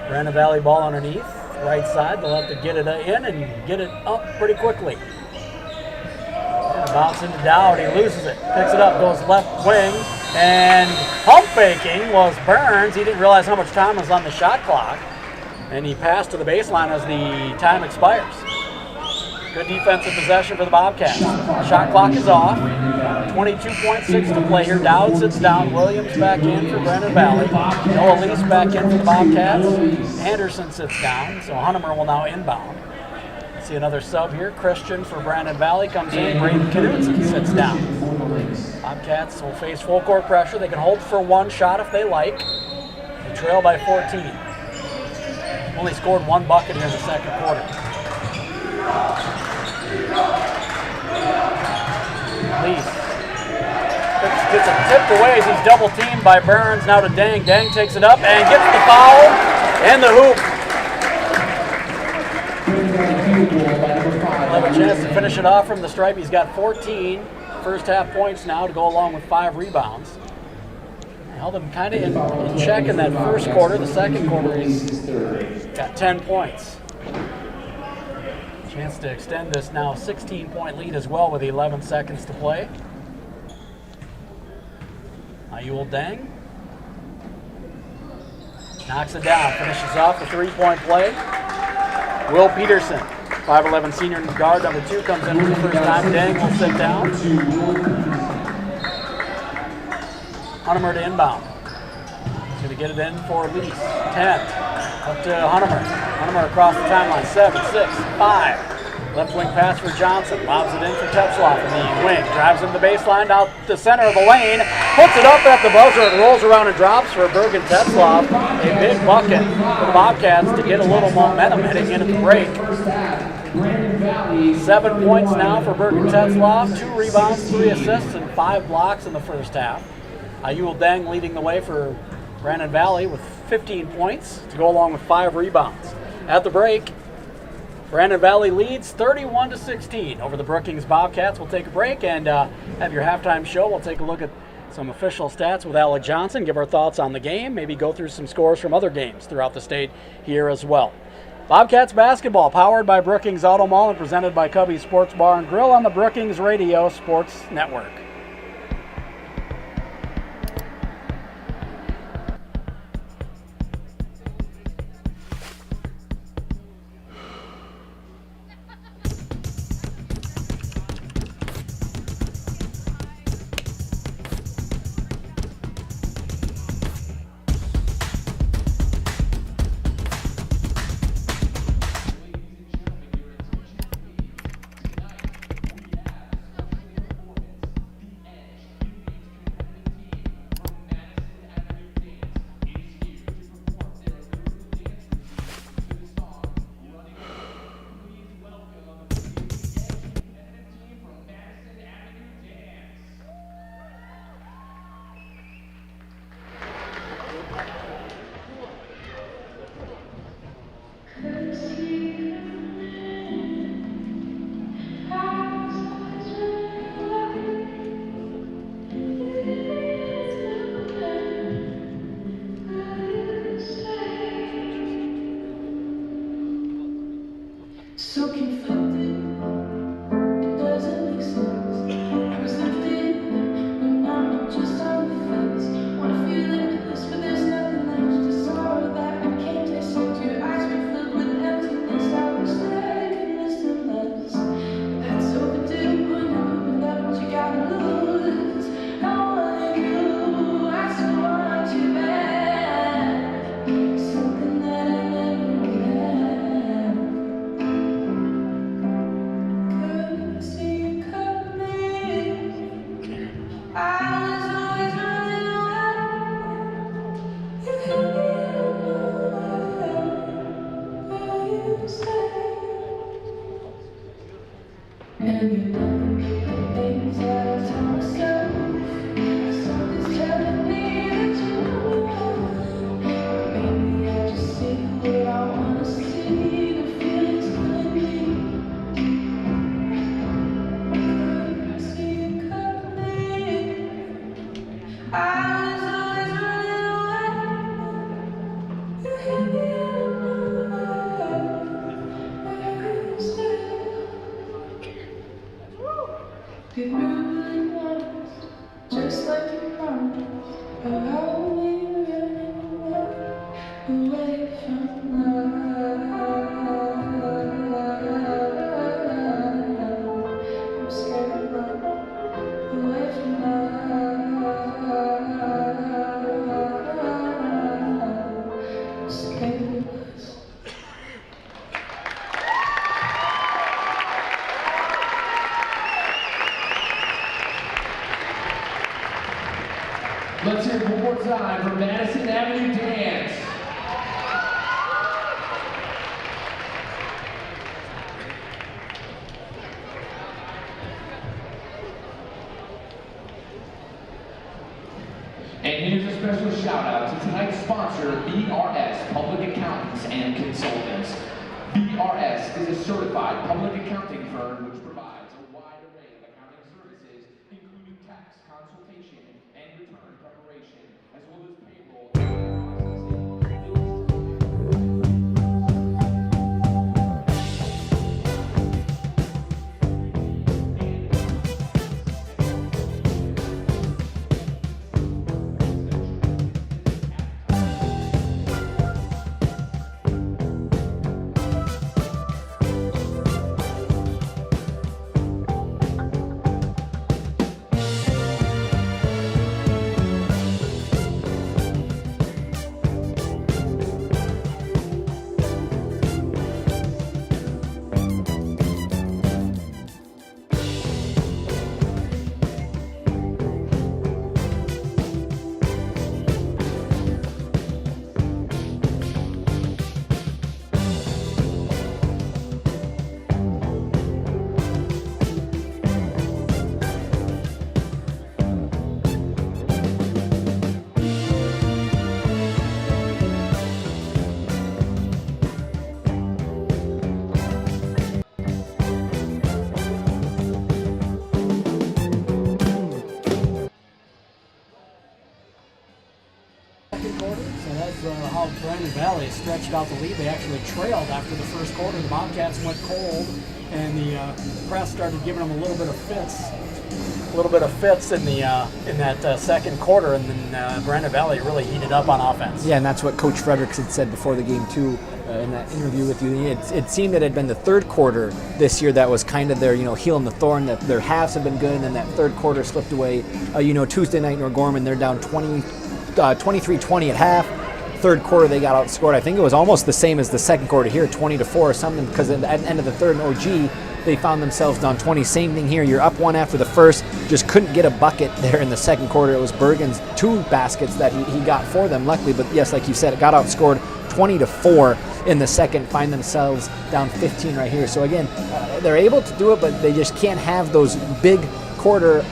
Brandon Valley ball underneath, right side. They'll have to get it in and get it up pretty quickly. Bounce into Dowd, he loses it, picks it up, goes left wing, and pump faking was Burns. He didn't realize how much time was on the shot clock, and he passed to the baseline as the time expires. Good defensive possession for the Bobcats. Shot clock is off. 22.6 to play here. Dowd sits down. Williams back in for Brandon Valley. Noah Lease back in for the Bobcats. Anderson sits down, so Hunnemer will now inbound. See another sub here. Christian for Brandon Valley comes in. Braden Knudsen sits down. Bobcats will face full court pressure. They can hold for one shot if they like. They trail by 14. Only scored one bucket here in the second quarter. Lease gets it tipped away as he's double teamed by Burns. Now to Dang. Dang takes it up and gets the foul and the hoop. He'll have a chance to finish it off from the stripe. He's got 14 first half points now to go along with 5 rebounds. Held him kind of in check in that first quarter. The second quarter he's got 10 points. Chance to extend this now 16-point lead as well with 11 seconds to play. Ayul Dang knocks it down, finishes off the 3-point play. Will Peterson, 5'11" senior guard, number 2, comes in for the first time. Dang will sit down. Hunnemer to inbound. He's going to get it in for Lease. 10. Up to Hunnemer. Hunnemer across the timeline. 7, 6, 5. Left wing pass for Johnson. Lobs it in for Tetzloff in the wing. Drives in the baseline out the center of the lane. Puts it up at the buzzer. It rolls around and drops for Bergen Tetzloff. A big bucket for the Bobcats to get a little momentum heading into the break. 7 points now for Bergen Tetzloff. 2 rebounds, 3 assists, and 5 blocks in the first half. Ayul Dang leading the way for Brandon Valley with 15 points to go along with 5 rebounds. At the break, Brandon Valley leads 31-16 over the Brookings Bobcats. We'll take a break and have your halftime show. We'll take a look at some official stats with Alec Johnson, give our thoughts on the game, maybe go through some scores from other games throughout the state here as well. Bobcats basketball powered by Brookings Auto Mall and presented by Cubby Sports Bar and Grill on the Brookings Radio Sports Network. So conflicted, it doesn't make sense. I was lifted, but now I'm just on the fence. Wanna feel limitless, but there's nothing left. Just sorrow that I can't dissect. Your eyes were filled with emptiness. I wish that I could listen less. But that's overdue, I know that what you gotta lose. I want you, I still want you back. Something that I never had. Couldn't see you coming. I was always running away. You hit me out of nowhere. Where you stay? And you know the things that I tell myself. Something's telling me that you know. Maybe I just see what I wanna see. The feeling's killing me. Couldn't see you coming. I was always running away. You hit me out of nowhere. Where you stay? Get really honest, just like you promised. But how we running away from love? I'm scared to run away from love. I'm scared of us. Let's hear it one more time for Madison Avenue Dance. And here's a special shout out to tonight's sponsor, BRS, Public Accountants and Consultants. BRS is a certified public accounting firm which provides a wide array of accounting services, including tax consultation and return preparation, as well as payroll and So that's how Brandon Valley stretched out the lead. They actually trailed after the first quarter. The Bobcats went cold, and the press started giving them a little bit of fits. In that second quarter, and then Brandon Valley really heated up on offense. Yeah, and that's what Coach Fredericks had said before the game too, in that interview with you. It seemed that it had been the third quarter this year that was kind of their heel in the thorn. That their halves have been good, and then that third quarter slipped away. Tuesday night in O'Gorman, they're down 23-20 at half. Third quarter they got outscored. I think it was almost the same as the second quarter here, 20-4 or something, because at the end of the third in OG, they found themselves down 20. Same thing here. You're up one after the first. Just couldn't get a bucket there in the second quarter. It was Bergen's 2 baskets that he got for them, luckily. But yes, like you said, it got outscored 20-4 in the second. Find themselves down 15 right here. So again, they're able to do it, but they just can't have those big quarter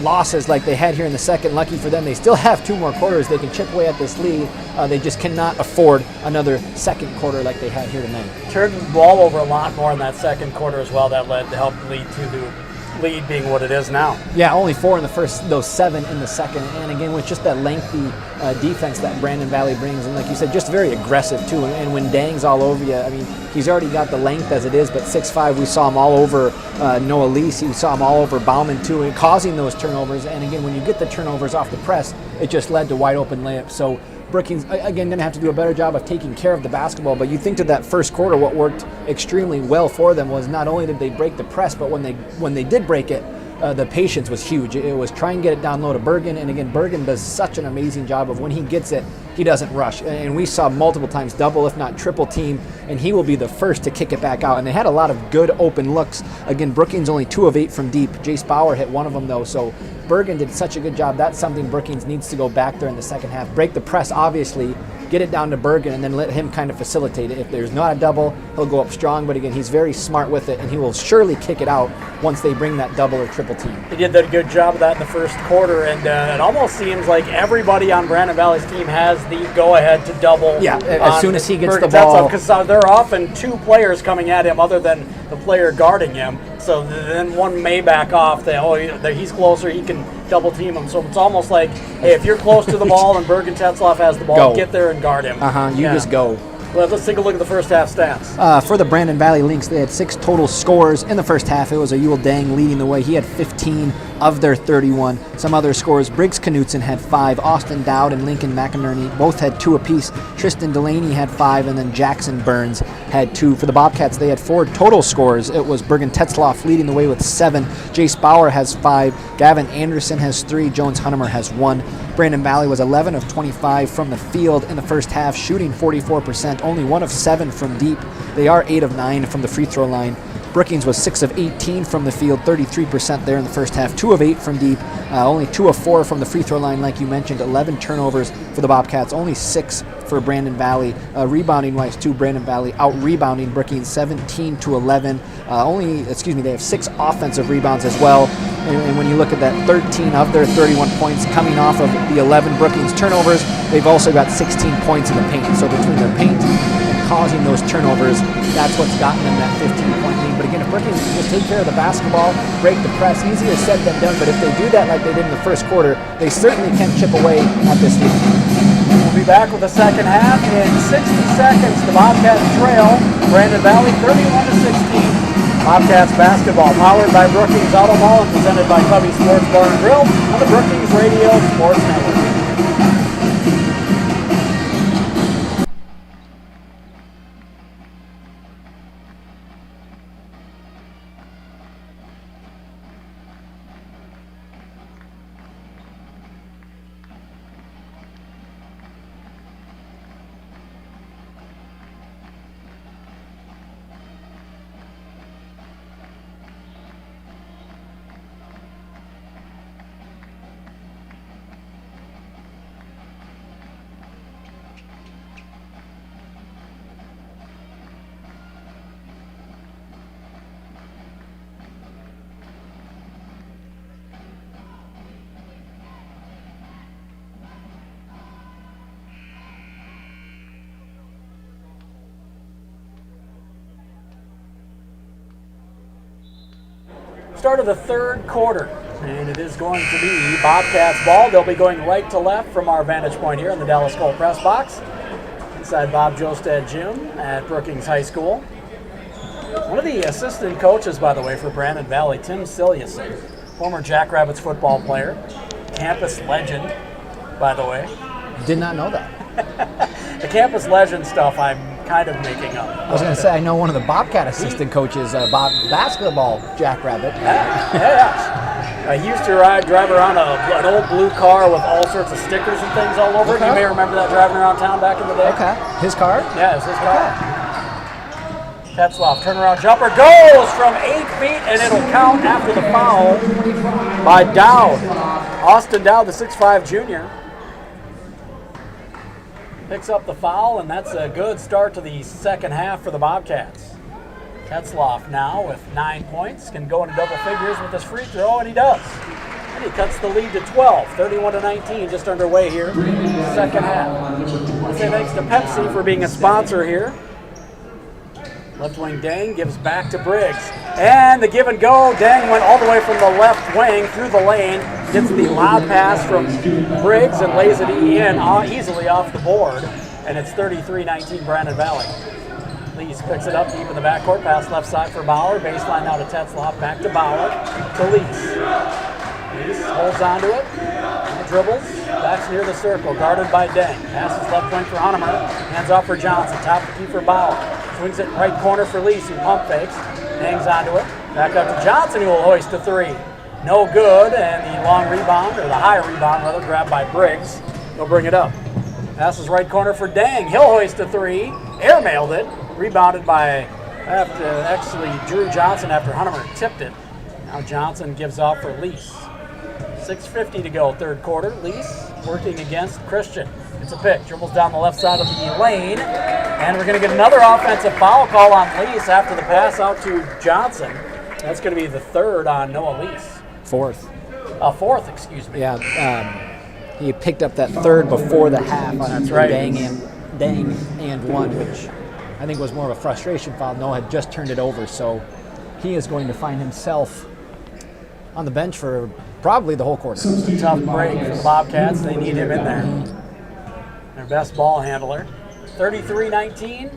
losses like they had here in the second. Lucky for them, they still have 2 more quarters. They can chip away at this lead. They just cannot afford another second quarter like they had here tonight. Turned the ball over a lot more in that second quarter as well. That helped lead to the lead being what it is now. Yeah, only 4 in the first, those 7 in the second. And again, with just that lengthy defense that Brandon Valley brings, and like you said, just very aggressive too. And when Dang's all over you, I mean, he's already got the length as it is, but 6'5", we saw him all over Noah Lease. We saw him all over Bauman too, and causing those turnovers. And again, when you get the turnovers off the press, it just led to wide open layups. So Brookings, again, going to have to do a better job of taking care of the basketball. But you think to that first quarter, what worked extremely well for them was not only did they break the press, but when they did break it, the patience was huge. It was try and get it down low to Bergen, and again, Bergen does such an amazing job of when he gets it, he doesn't rush. And we saw multiple times double, if not triple team, and he will be the first to kick it back out. And they had a lot of good open looks. Again, Brookings only 2 of 8 from deep. Jace Bauer hit one of them though, so Bergen did such a good job. That's something Brookings needs to go back there in the second half. Break the press, obviously, get it down to Bergen, and then let him kind of facilitate it. If there's not a double, he'll go up strong, but again, he's very smart with it, and he will surely kick it out once they bring that double or triple team. He did a good job of that in the first quarter, and it almost seems like everybody on Brandon Valley's team has the go-ahead to double. Yeah, as soon as he gets Bergen the ball. Because there are often 2 players coming at him other than the player guarding him, so then one may back off. He's closer, he can double team him. So it's almost like, hey, if you're close to the ball and Bergen Tetzloff has the ball, Go. get there and guard him. You just go. Well, let's take a look at the first half stats. For the Brandon Valley Lynx, they had 6 total scores in the first half. It was Yule Dang leading the way. He had 15 of their 31. Some other scores, Briggs Knutson had 5. Austin Dowd and Lincoln McInerney both had 2 apiece. Tristan Delaney had 5, and then Jackson Burns had 2. For the Bobcats, they had 4 total scores. It was Bergen Tetzloff leading the way with 7. Jace Bauer has 5. Gavin Anderson has 3. Jones Hunnemer has 1. Brandon Valley was 11 of 25 from the field in the first half, shooting 44%, only 1 of 7 from deep. They are 8 of 9 from the free throw line. Brookings was 6 of 18 from the field, 33% there in the first half, 2 of 8 from deep, only 2 of 4 from the free throw line, like you mentioned, 11 turnovers for the Bobcats, only 6 for Brandon Valley. Rebounding-wise, too, Brandon Valley out-rebounding Brookings 17-11. They have 6 offensive rebounds as well. And when you look at that, 13 of their 31 points coming off of the 11 Brookings turnovers, they've also got 16 points in the paint. So between their paint and causing those turnovers, that's what's gotten them that 15-point lead. But again, if Brookings can just take care of the basketball, break the press, easier said than done. But if they do that like they did in the first quarter, they certainly can chip away at this lead. We'll be back with the second half in 60 seconds. The Bobcats trail Brandon Valley 31-16. Bobcats basketball powered by Brookings Auto Mall and presented by Cubby Sports Bar and Grill on the Brookings Radio Sports Network. Start of the third quarter, and it is going to be Bobcats ball. They'll be going right to left from our vantage point here in the Dallas Cole press box inside Bob Jostad Gym at Brookings High School. One of the assistant coaches, by the way, for Brandon Valley, Tim Silliason, former Jackrabbits football player, campus legend, by the way. Did not know that. The campus legend stuff I'm kind of making up. I was going to say, I know one of the Bobcat assistant coaches, Bob Basketball Jackrabbit. He used to drive around an old blue car with all sorts of stickers and things all over it. You may remember that driving around town back in the day. Okay. His car? Yeah, it's his car. Tetzloff, turnaround jumper, goes from 8 feet, and it'll count after the foul by Dowd. Austin Dowd, the 6'5 junior. Picks up the foul, and that's a good start to the second half for the Bobcats. Tetzloff now with 9 points, can go into double figures with his free throw, and he does. And he cuts the lead to 12, 31-19, just underway here in the second half. I'll say thanks to Pepsi for being a sponsor here. Left wing Dang gives back to Briggs. And the give and go. Dang went all the way from the left wing through the lane. Gets the lob pass from Briggs and lays it in easily off the board. And it's 33-19 Brandon Valley. Lees picks it up deep in the backcourt. Pass left side for Bauer. Baseline now to Tetzloff. Back to Bauer. To Lees. Lees holds onto it. Dribbles. Backs near the circle. Guarded by Dang. Passes left wing for Hunnemer. Hands off for Johnson. Top of the key for Bauer. Swings it right corner for Lees, who pump fakes. Hangs onto it. Back up to Johnson, who will hoist a three. No good, and the long rebound, or the high rebound rather, grabbed by Briggs. He'll bring it up. Passes right corner for Dang. He'll hoist a three. Airmailed it. Rebounded by Drew Johnson after Hunnemer tipped it. Now Johnson gives off for Lees. 6:50 to go, third quarter. Lees working against Christian. It's a pick. Dribbles down the left side of the lane. And we're going to get another offensive foul call on Lees after the pass out to Johnson. That's going to be the third on Noah Lees. Fourth, excuse me. Yeah, he picked up that third before the half on Dang and one, which I think was more of a frustration foul. Noah had just turned it over, so he is going to find himself on the bench for probably the whole quarter. Tough break for the Bobcats. They need him in there. Their best ball handler. 33-19.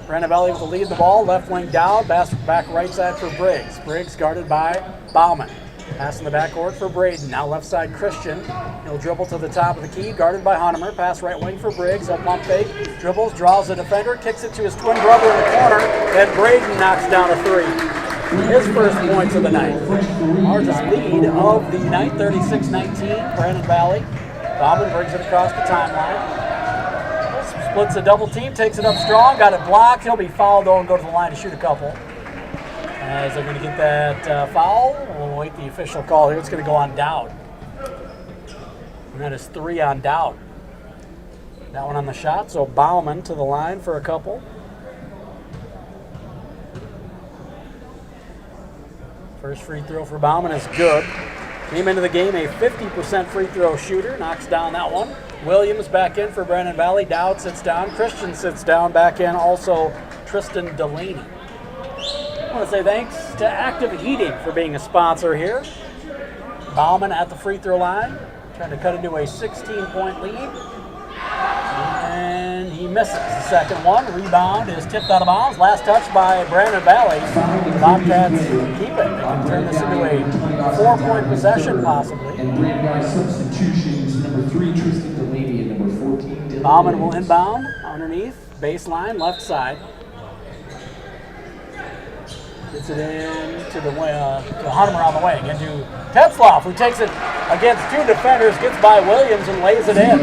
Brandon Valley with the lead the ball. Left wing down. Back right side for Briggs. Briggs guarded by Bauman. Pass in the backcourt for Braden. Now left side Christian. He'll dribble to the top of the key. Guarded by Hunnemer. Pass right wing for Briggs. Up pump fake. Dribbles. Draws the defender. Kicks it to his twin brother in the corner. And Braden knocks down a three. His first points of the night. Largest lead of the night. 36-19. Brandon Valley. Bauman brings it across the timeline. Splits a double team, takes it up strong, got it blocked. He'll be fouled though and go to the line to shoot a couple. As they're going to get that foul, we'll wait the official call here. It's going to go on Dowd. And that is 3 on Dowd. That one on the shot, so Bauman to the line for a couple. First free throw for Bauman is good. Came into the game a 50% free throw shooter, knocks down that one. Williams back in for Brandon Valley. Dowd sits down. Christian sits down. Back in also Tristan Delaney. I want to say thanks to Active Heating for being a sponsor here. Bauman at the free throw line, trying to cut into a 16-point lead. And he misses the second one. Rebound is tipped out of bounds. Last touch by Brandon Valley. The Bobcats keep it. They can turn this into a 4-point possession possibly. And bring by substitutions, number 3, Tristan Delaney, and number 14, Dylan. Bauman will inbound underneath. Baseline, left side. Gets it in to the to Hunnemer on the wing. Into Tetzloff, who takes it against 2 defenders, gets by Williams and lays it in.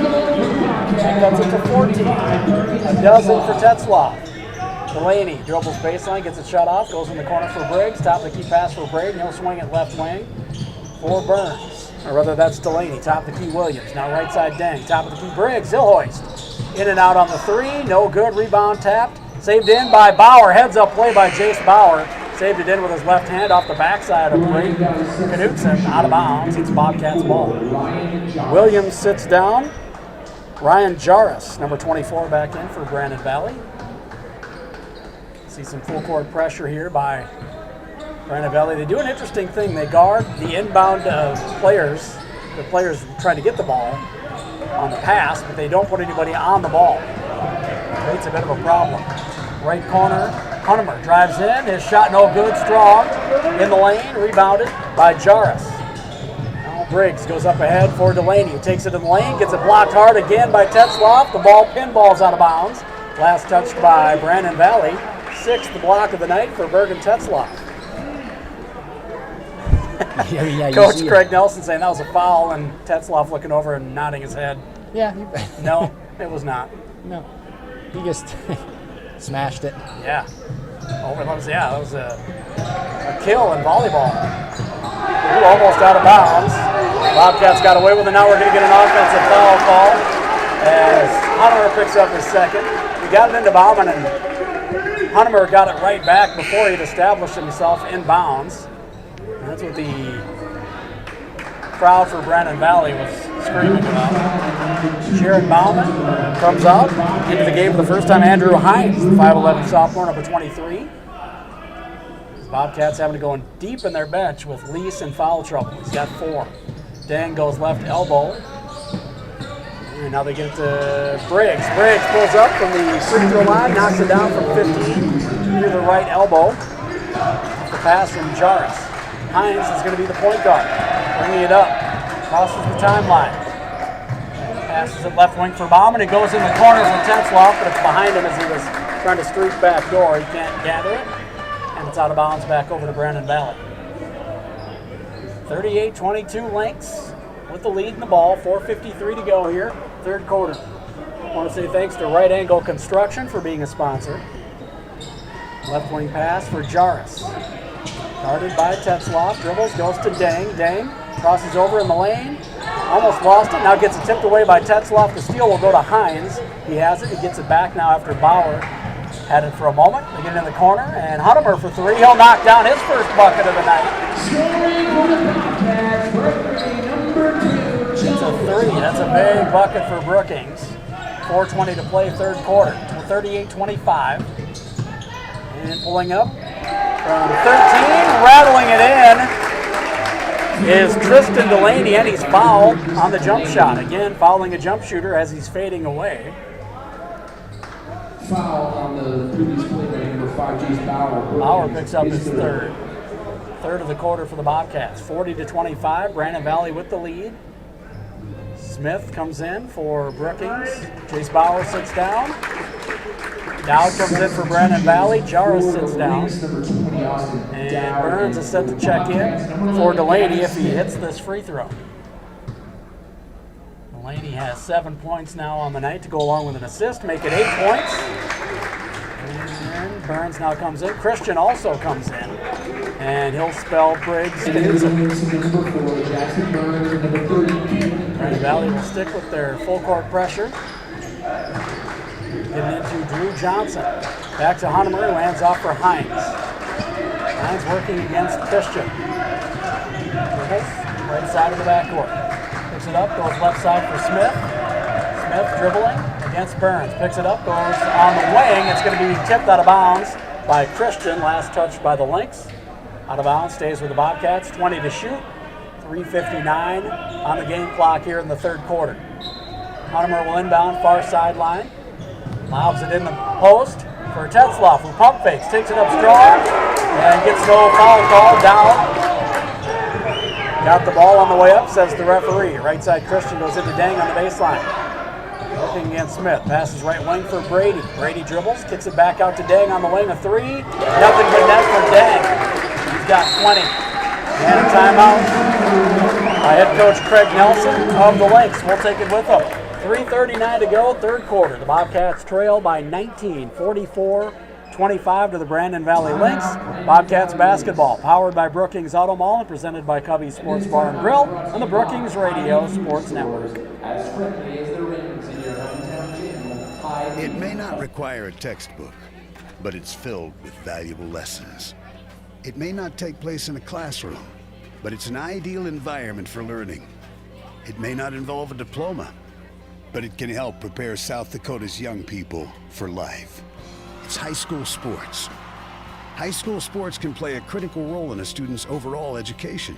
And cuts it to 14. A dozen for Tetzloff. Delaney dribbles baseline, gets it shut off, goes in the corner for Briggs. Top of the key pass for Braden. He'll swing it left wing for Burns. Or rather, that's Delaney. Top of the key Williams. Now right side Dang. Top of the key Briggs. He'll hoist. In and out on the 3. No good. Rebound tapped. Saved in by Bauer. Heads up play by Jace Bauer. Saved it in with his left hand off the backside of Braden Knutson. Out of bounds. It's Bobcats ball. Williams sits down. Ryan Jarris, number 24, back in for Brandon Valley. See some full court pressure here by Brandon Valley. They do an interesting thing. They guard the inbound players. The players trying to get the ball on the pass, but they don't put anybody on the ball. Creates a bit of a problem. Right corner, Hunnemer drives in. His shot no good, strong. In the lane, rebounded by Jarris. Briggs goes up ahead for Delaney, who takes it in the lane, gets it blocked hard again by Tetzloff. The ball pinballs out of bounds. Last touched by Brandon Valley. 6th block of the night for Bergen Tetzloff. Coach Craig Nelson saying that was a foul, and Tetzloff looking over and nodding his head. Yeah. No, it was not. No. He just smashed it. Yeah. That was a kill in volleyball. Ooh, almost out of bounds. Bobcats got away with it. Now we're going to get an offensive foul call as Hunnemer picks up his second. He got it into Bauman, and Hunnemer got it right back before he'd established himself in bounds. And that's what the crowd for Brandon Valley was screaming about. Jared Bauman comes out into the game for the first time. Andrew Hines, the 5'11 sophomore, number 23. Bobcats having to go in deep in their bench with Lease in foul trouble. He's got 4. Dang goes left elbow. And now they get it to Briggs. Briggs pulls up from the free throw line, knocks it down from 15 through the right elbow. The pass from Jarris. Hines is going to be the point guard. Bringing it up. Crosses the timeline. Passes it left wing for Bauman. It goes in the corner for Tetzloff, but it's behind him as he was trying to streak back door. He can't gather it. And it's out of bounds back over to Brandon Valley. 38-22 Lynx with the lead in the ball. 4:53 to go here, third quarter. I want to say thanks to Right Angle Construction for being a sponsor. Left wing pass for Jarris. Guarded by Tetzloff. Dribbles, goes to Dang. Dang crosses over in the lane. Almost lost it. Now gets it tipped away by Tetzloff. The steal will go to Hines. He has it. He gets it back now after Bauer had it for a moment. They get it in the corner, and Hunnemer for 3. He'll knock down his first bucket of the night. It's a 3. That's a big bucket for Brookings. 4:20 to play, third quarter. 38-25. And pulling up from 13, rattling it in, is Tristan Delaney, and he's fouled on the jump shot. Again, fouling a jump shooter as he's fading away. foul on the previous play by number 5, Jace Bauer. Bauer picks up his third. Third of the quarter for the Bobcats. 40-25. Brandon Valley with the lead. Smith comes in for Brookings. Jace Bauer sits down. Dowd comes in for Brandon Valley. Jarrah sits down. And Burns is set to check in for Delaney if he hits this free throw. Delaney has 7 points now on the night to go along with an assist, make it 8 points. And Burns now comes in. Christian also comes in. And he'll spell Briggs. Brandon Valley will stick with their full court pressure. Getting into Drew Johnson. Back to Hannemer, who hands off for Hines. Hines working against Christian. Dribbles, right side of the backcourt. Picks it up, goes left side for Smith. Smith dribbling against Burns. Picks it up, goes on the wing. It's going to be tipped out of bounds by Christian. Last touch by the Lynx. Out of bounds, stays with the Bobcats. 20 to shoot. 3:59 on the game clock here in the third quarter. Hannemer will inbound far sideline. Lobs it in the post for Tetzloff, who pump fakes, takes it up strong, and gets no foul call down. Got the ball on the way up, says the referee. Right side Christian goes into Dang on the baseline. Working against Smith. Passes right wing for Brady. Brady dribbles, kicks it back out to Dang on the wing. A three. Nothing but net from Dang. He's got 20. And a timeout by head coach Craig Nelson of the Lynx. We'll take it with him. 3:39 to go, third quarter. The Bobcats trail by 19, 44-25 to the Brandon Valley Lynx. Bobcats basketball, powered by Brookings Auto Mall and presented by Cubby's Sports Bar and Grill on the Brookings Radio Sports Network. As friendly as the rings in your hometown gym. It may not require a textbook, but it's filled with valuable lessons. It may not take place in a classroom, but it's an ideal environment for learning. It may not involve a diploma, but it can help prepare South Dakota's young people for life. It's high school sports. High school sports can play a critical role in a student's overall education.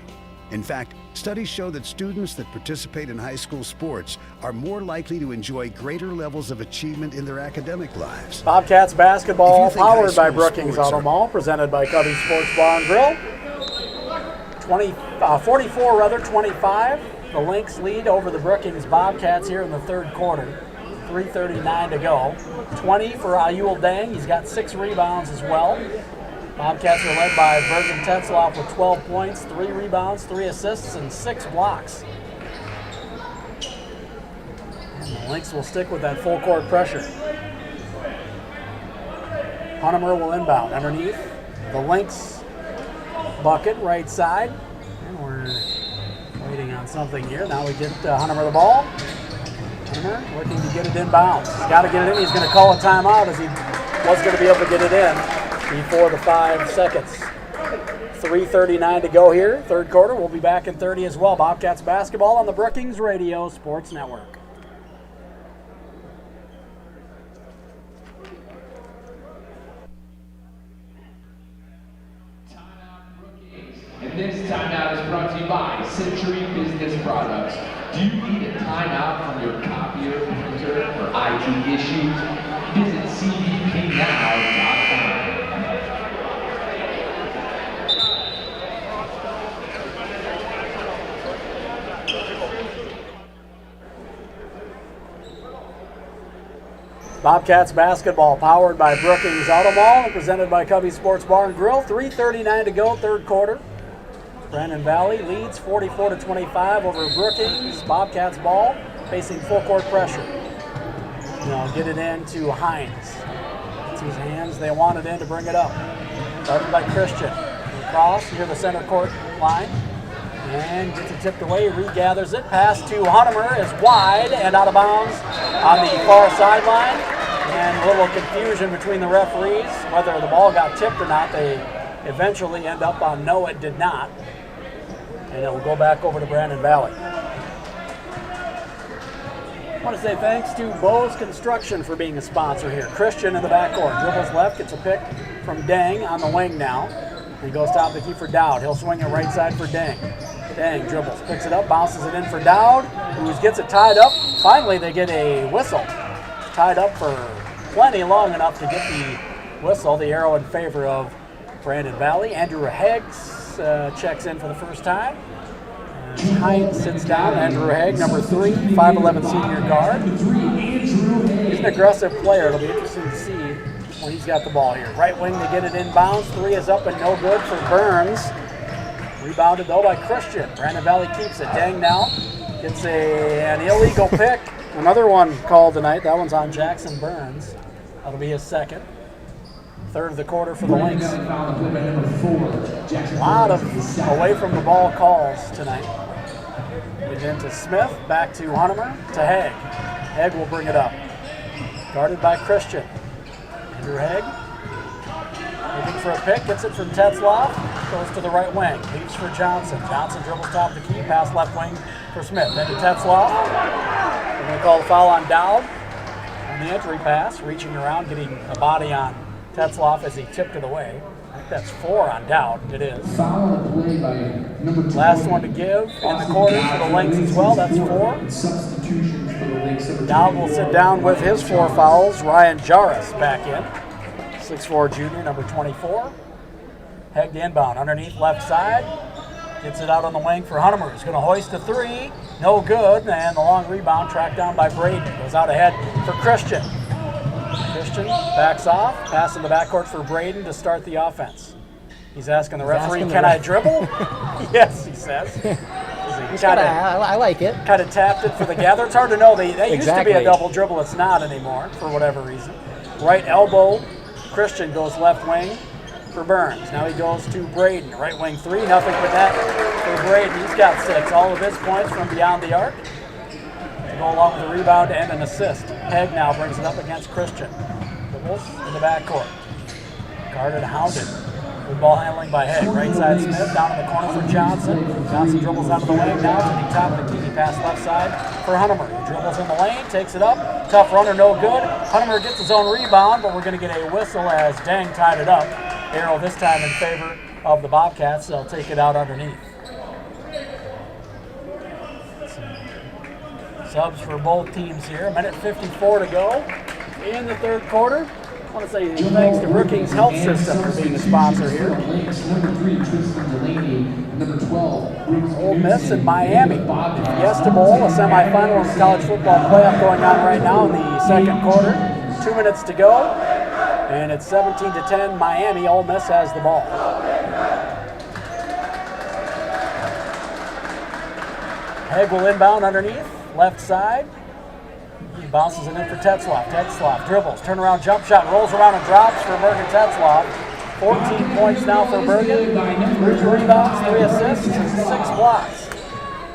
In fact, studies show that students that participate in high school sports are more likely to enjoy greater levels of achievement in their academic lives. Bobcats basketball, powered by Brookings Auto Mall, presented by Cubby's Sports Bar and Grill. 44-25. The Lynx lead over the Brookings Bobcats here in the third quarter. 3:39 to go. 20 for Ayul Dang. He's got 6 rebounds as well. Bobcats are led by Bergen Tetzloff with 12 points, 3 rebounds, 3 assists, and 6 blocks. And the Lynx will stick with that full court pressure. Hannemer will inbound underneath the Lynx bucket right side. And we're waiting on something here. Now we get Hannemer the ball. Hannemer looking to get it inbounds. He's got to get it in. He's going to call a timeout as he was going to be able to get it in before the 5 seconds. 3:39 to go here, third quarter. We'll be back in 30 as well. Bobcats basketball on the Brookings Radio Sports Network. And this timeout is brought to you by Century Business Products. Do you need a timeout from your copier, printer, or IT issues? Visit cbpnow.com. Bobcats basketball powered by Brookings Auto Mall and presented by Cubby Sports Bar and Grill. 3:39 to go, third quarter. Brandon Valley leads 44-25 over Brookings. Bobcats ball facing full court pressure. Now get it in to Hines. It's his hands. They want it in to bring it up. Started by Christian. Across near the center court line. And gets it tipped away, regathers it. Pass to Hannemer is wide and out of bounds on the far sideline. And a little confusion between the referees whether the ball got tipped or not. They eventually end up on no, it did not. And it will go back over to Brandon Valley. I want to say thanks to Bose Construction for being a sponsor here. Christian in the backcourt. Dribbles left, gets a pick from Dang on the wing now. He goes top the key for Dowd. He'll swing it right side for Dang. Dang dribbles, picks it up, bounces it in for Dowd, who gets it tied up. Finally, they get a whistle. Tied up for plenty long enough to get the whistle, the arrow in favor of Brandon Valley. Andrew Heggs checks in for the first time. Hines sits down. Andrew Hegg, number 3, 5'11" senior guard. He's an aggressive player. It'll be interesting to see when he's got the ball here. Right wing to get it inbounds. 3 is up and no good for Burns. Rebounded though by Christian. Brandon Valley keeps it. Dang now gets an illegal pick. Another one called tonight. That one's on Jackson Burns. That'll be his second. Third of the quarter for the Lynx. A lot of away from the ball calls tonight. Get into Smith, back to Huntemer, to Hegg. Hegg will bring it up. Guarded by Christian. Andrew Hegg looking for a pick, gets it from Tetzloff, goes to the right wing, leaves for Johnson. Johnson dribbles top of the key, pass left wing for Smith. Then to Tetzloff. We're going to call the foul on Dowd on the entry pass, reaching around, getting a body on Tetzloff as he tipped it away. I think that's 4 on Dowd. It is. Foul on the play by number 12. Last one to give in the quarter for the Lynx as well. That's 4. Substitutions for the Lynx. Dowd will sit down with his 4 fouls. Ryan Jarvis back in. 6'4" junior, number 24. Hegg to inbound, underneath left side. Gets it out on the wing for Huntemer. He's going to hoist a 3. No good. And the long rebound tracked down by Braden. Goes out ahead for Christian. Christian backs off. Pass in the backcourt for Braden to start the offense. He's asking the referee, can I dribble? Yes, he says. I like it. Kind of tapped it for the gather. It's hard to know. They used to be a Exactly. double dribble. It's not anymore for whatever reason. Right elbow. Christian goes left wing for Burns. Now he goes to Braden. Right wing 3. Nothing but that for Braden. He's got 6. All of his points from beyond the arc. To go along with the rebound and an assist. Hegg now brings it up against Christian. Dribbles in the backcourt. Guarded, hounded. Good ball handling by Hegg. Right side Smith, down in the corner for Johnson. Johnson dribbles out of the lane now to the top of the key. Pass left side for Huntemer. He dribbles in the lane, takes it up. Tough runner, no good. Huntemer gets his own rebound, but we're going to get a whistle as Dang tied it up. Arrow this time in favor of the Bobcats. They'll take it out underneath. Subs for both teams here. 1:54 to go in the third quarter. I want to say thanks to Brookings Health System for being the sponsor here. Number 3, Tristan Delaney. Number 12, Ole Miss and Miami. Fiesta Bowl, a semifinal in the college football playoff going on right now in the second quarter. 2 minutes to go, and it's 17-10 Miami. Ole Miss has the ball. Hegg will inbound underneath, left side. He bounces it in for Tetzloff. Tetzloff dribbles, turnaround jump shot, rolls around and drops for Bergen Tetzloff. 14 points now for Bergen. 3 rebounds, 3 assists, and 6 blocks.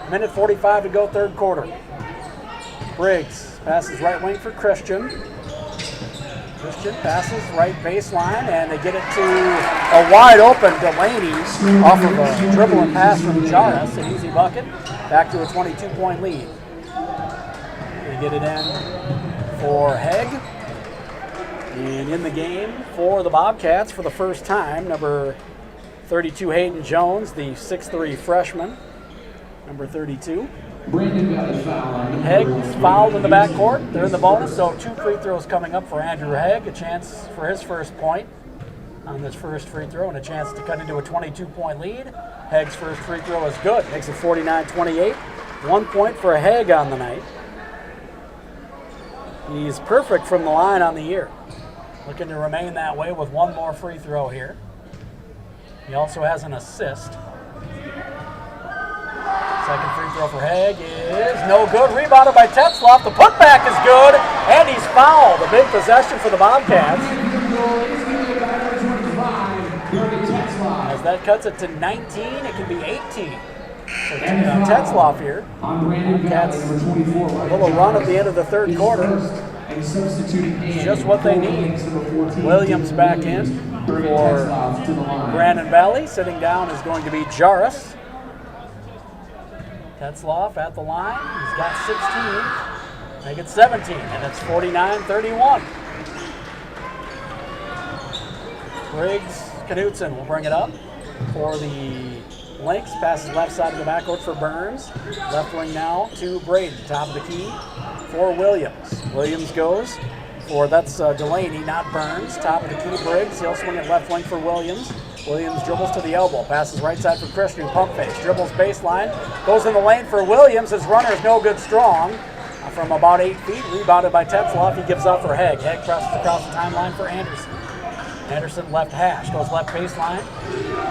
1:45 to go, third quarter. Briggs passes right wing for Christian. Christian passes right baseline, and they get it to a wide open Delaney off of a dribble and pass from Jarvis. An easy bucket. Back to a 22-point lead. They get it in for Hegg. And in the game for the Bobcats for the first time, number 32 Hayden Jones, the 6'3 freshman, number 32. Brandon Valley foul. Hegg's fouled in the backcourt. They're in the bonus, so 2 free throws coming up for Andrew Hegg. A chance for his first point on this first free throw and a chance to cut into a 22-point lead. Hegg's first free throw is good. Makes it 49-28. 1 point for Hegg on the night. He's perfect from the line on the year. Looking to remain that way with 1 more free throw here. He also has an assist. Second free throw for Hegg is no good. Rebounded by Tetzloff. The putback is good, and he's fouled. A big possession for the Bobcats. As that cuts it to 19, it can be 18. So Tetzloff here. Bobcats a little run at the end of the third quarter. Just what they need. Williams back in for Brandon Valley. Sitting down is going to be Jarvis. Tetzloff at the line. He's got 16. Make it 17, and it's 49-31. Briggs Knutson will bring it up for the Lynx. Passes left side of the backcourt for Burns. Left wing now to Braden. Top of the key for Williams. Williams goes that's Delaney, not Burns. Top of the key, Briggs. He'll swing it left wing for Williams. Williams dribbles to the elbow, passes right side for Christian, pump fake, dribbles baseline, goes in the lane for Williams. His runner is no good strong. From about 8 feet, rebounded by Tetzloff. He gives up for Hegg. Hegg crosses across the timeline for Anderson. Anderson left hash, goes left baseline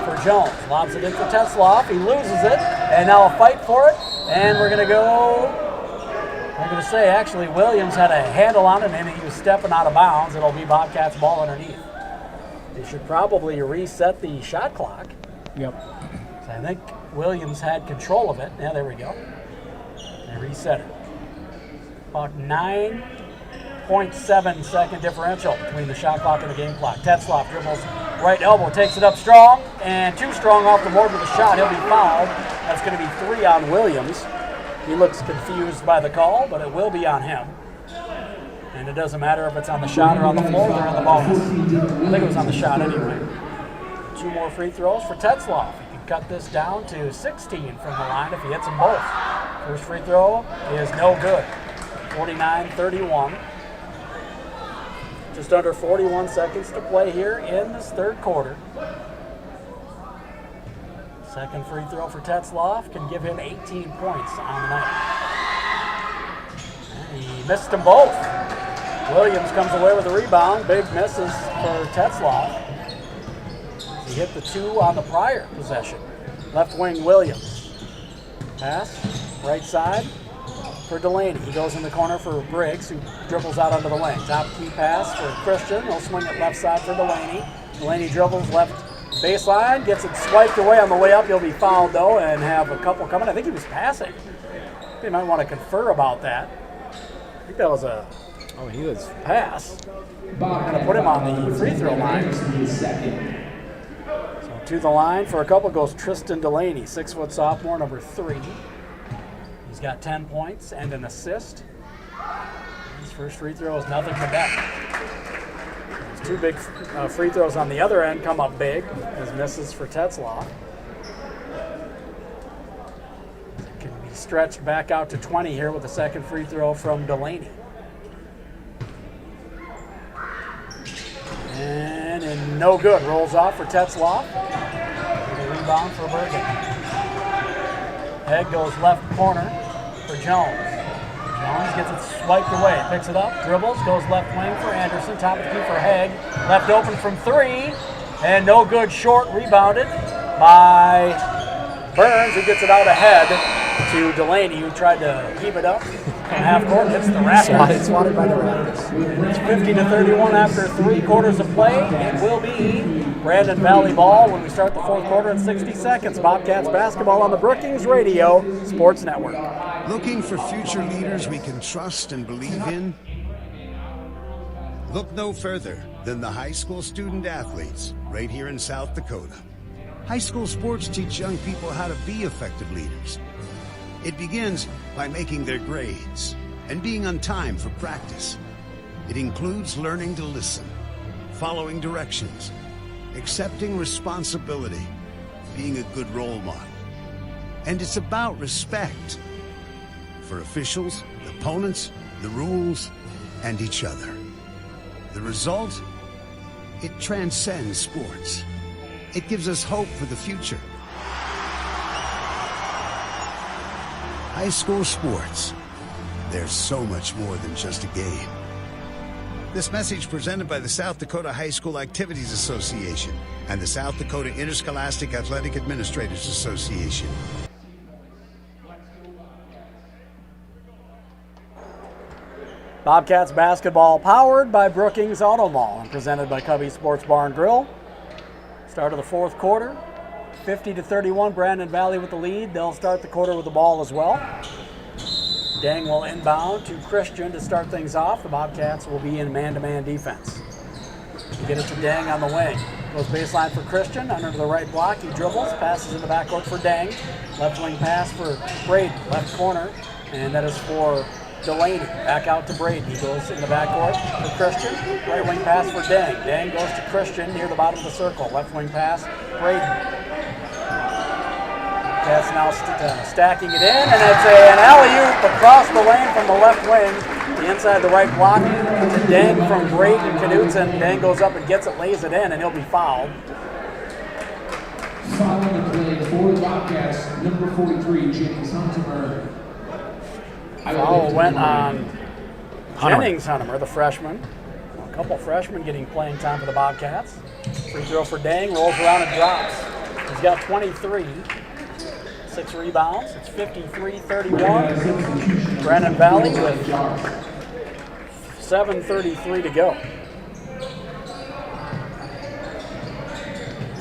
for Jones. Lobs it in for Tetzloff. He loses it, and now a fight for it. And we're going to say, actually, Williams had a handle on it, and he was stepping out of bounds. It'll be Bobcats ball underneath. They should probably reset the shot clock. Yep. So I think Williams had control of it. Yeah, there we go. They reset it. About 9.7 second differential between the shot clock and the game clock. Tetzloff dribbles right elbow, takes it up strong, and too strong off the board with a shot. He'll be fouled. That's going to be 3 on Williams. He looks confused by the call, but it will be on him. And it doesn't matter if it's on the shot or on the floor or on the bonus. I think it was on the shot anyway. 2 more free throws for Tetzloff. He can cut this down to 16 from the line if he hits them both. First free throw is no good. 49-31. Just under 41 seconds to play here in this third quarter. Second free throw for Tetzloff can give him 18 points on the night. And he missed them both. Williams comes away with a rebound. Big misses for Tetzloff. He hit the 2 on the prior possession. Left wing Williams. Pass, right side for Delaney. He goes in the corner for Briggs, who dribbles out onto the wing. Top key pass for Christian. He'll swing it left side for Delaney. Delaney dribbles left baseline, gets it swiped away on the way up. He'll be fouled, though, and have a couple coming. I think he was passing. You might want to confer about that. I think that was a he was pass. I'm going to put him on the free throw line. So to the line for a couple goes Tristan Delaney, 6-foot sophomore, number 3. He's got 10 points and an assist. His first free throw is nothing but that. His 2 big free throws on the other end come up big as misses for Tetzloff. Can be stretched back out to 20 here with the second free throw from Delaney. And no good. Rolls off for Tetzloff. With a rebound for Bergen. Hegg goes left corner for Jones. Jones gets it swiped away. Picks it up, dribbles, goes left wing for Anderson. Top of the key for Hegg. Left open from 3. And no good. Short. Rebounded by Burns, who gets it out ahead to Delaney, who tried to keep it up from half court. Hits the Raptors. Swatted by the Raptors. It's 50-31 after 3 quarters of play. It will be Brandon Valley ball when we start the fourth quarter in 60 seconds. Bobcats basketball on the Brookings Radio Sports Network. Looking for future leaders we can trust and believe in? Look no further than the high school student athletes right here in South Dakota. High school sports teach young people how to be effective leaders. It begins by making their grades and being on time for practice. It includes learning to listen, following directions, accepting responsibility, being a good role model. And it's about respect for officials, opponents, the rules, and each other. The result? It transcends sports. It gives us hope for the future. High school sports. There's so much more than just a game. This message presented by the South Dakota High School Activities Association and the South Dakota Interscholastic Athletic Administrators Association. Bobcats basketball powered by Brookings Auto Mall and presented by Cubby Sports Bar and Grill. Start of the fourth quarter. 50-31, Brandon Valley with the lead. They'll start the quarter with the ball as well. Dang will inbound to Christian to start things off. The Bobcats will be in man-to-man defense. Get it to Dang on the wing. Goes baseline for Christian, under the right block. He dribbles, passes in the backcourt for Dang. Left wing pass for Braden, left corner, and that is for Delaney. Back out to Braden. He goes in the backcourt for Christian. Right wing pass for Dang. Dang goes to Christian near the bottom of the circle. Left wing pass, Braden. That's now stacking it in, and it's an alley-oop across the lane from the left wing the inside of the right block. To Dang from Braden Knudsen. Dang goes up and gets it, lays it in, and he'll be fouled. Foul on the play for the Bobcats, number 43, James Hunter. Foul went on Jennings Hunter, the freshman. A couple freshmen getting playing time for the Bobcats. Free throw for Dang, rolls around and drops. He's got 23. 6 rebounds. It's 53-31. Brandon Valley with 7:33 to go.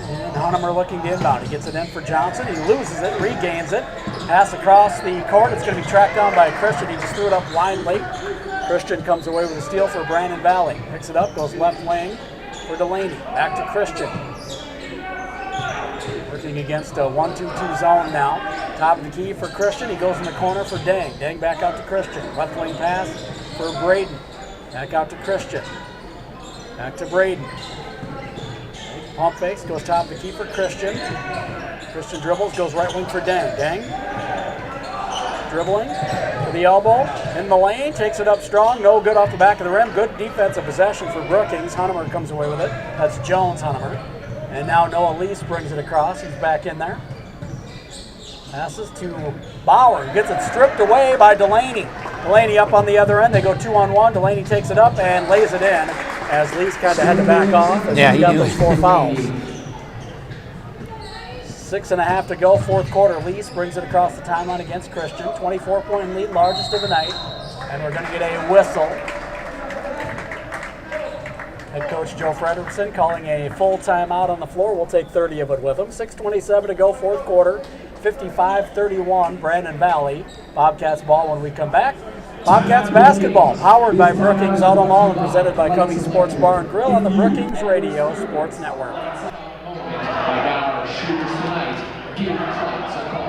And Hunter looking to inbound. He gets it in for Johnson. He loses it, regains it. Pass across the court. It's going to be tracked down by Christian. He just threw it up wide late. Christian comes away with a steal for Brandon Valley. Picks it up, goes left wing for Delaney. Back to Christian. Working against a 1-2-2 zone now. Top of the key for Christian. He goes in the corner for Dang. Dang back out to Christian. Left wing pass for Braden. Back out to Christian. Back to Braden. Pump fakes, goes top of the key for Christian. Christian dribbles, goes right wing for Dang. Dang. Dribbling to the elbow. In the lane, takes it up strong. No good off the back of the rim. Good defensive possession for Brookings. Hunter comes away with it. That's Jones Hunter. And now Noah Lease brings it across. He's back in there. Passes to Bauer. Gets it stripped away by Delaney. Delaney up on the other end. They go 2-on-1. Delaney takes it up and lays it in as Lease kind of had to back off. As he got those 4 fouls. 6.5 to go, fourth quarter. Lease brings it across the timeline against Christian. 24-point lead, largest of the night. And we're going to get a whistle. Head coach Joe Frederickson calling a full timeout on the floor. We'll take 30 of it with him. 6:27 to go, fourth quarter. 55-31, Brandon Valley. Bobcats ball when we come back. Bobcats basketball, powered by Brookings Auto Mall and presented by Covey Sports Bar and Grill on the Brookings Radio Sports Network. Shooters tonight, give Clements a call.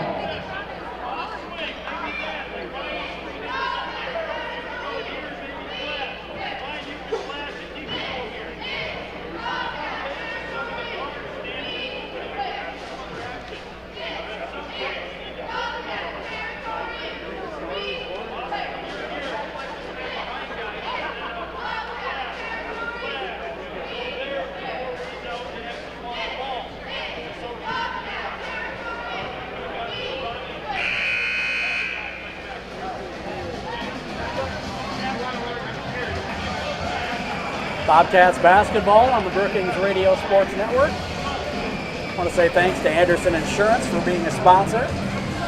Bobcats basketball on the Brookings Radio Sports Network. I want to say thanks to Anderson Insurance for being a sponsor.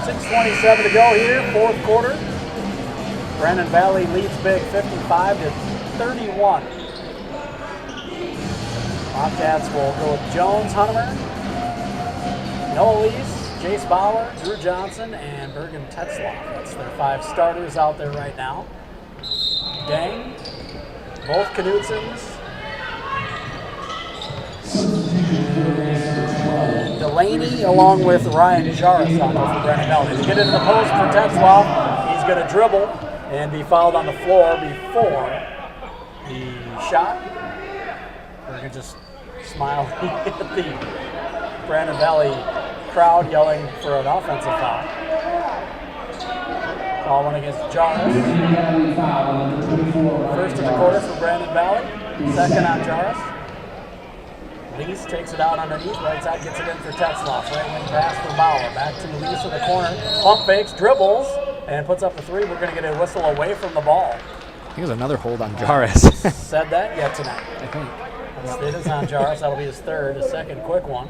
6:27 to go here, fourth quarter. Brandon Valley leads big, 55-31. Bobcats will go with Jones, Hunter, Noah Lease, Jace Bauer, Drew Johnson, and Bergen Tetzlaff. That's their 5 starters out there right now. Dang. Both Knudsens. Delaney along with Ryan Jarvis out there for Brandon Valley. They get into the post for Tetzlaff. He's going to dribble and be fouled on the floor before the shot. We're going to just smile at the Brandon Valley crowd yelling for an offensive foul. Foul one against Jarvis. First of the quarter for Brandon Valley. Second on Jarvis. Lease takes it out underneath. Right side gets it in for Tetzlaff. Right wing pass for Bauer. Back to Lease in the corner. Pump fakes, dribbles, and puts up a 3. We're going to get a whistle away from the ball. I think it was another hold on Jarvis. Said that yet tonight. I think. It is on Jarvis. That'll be his third. His second quick one.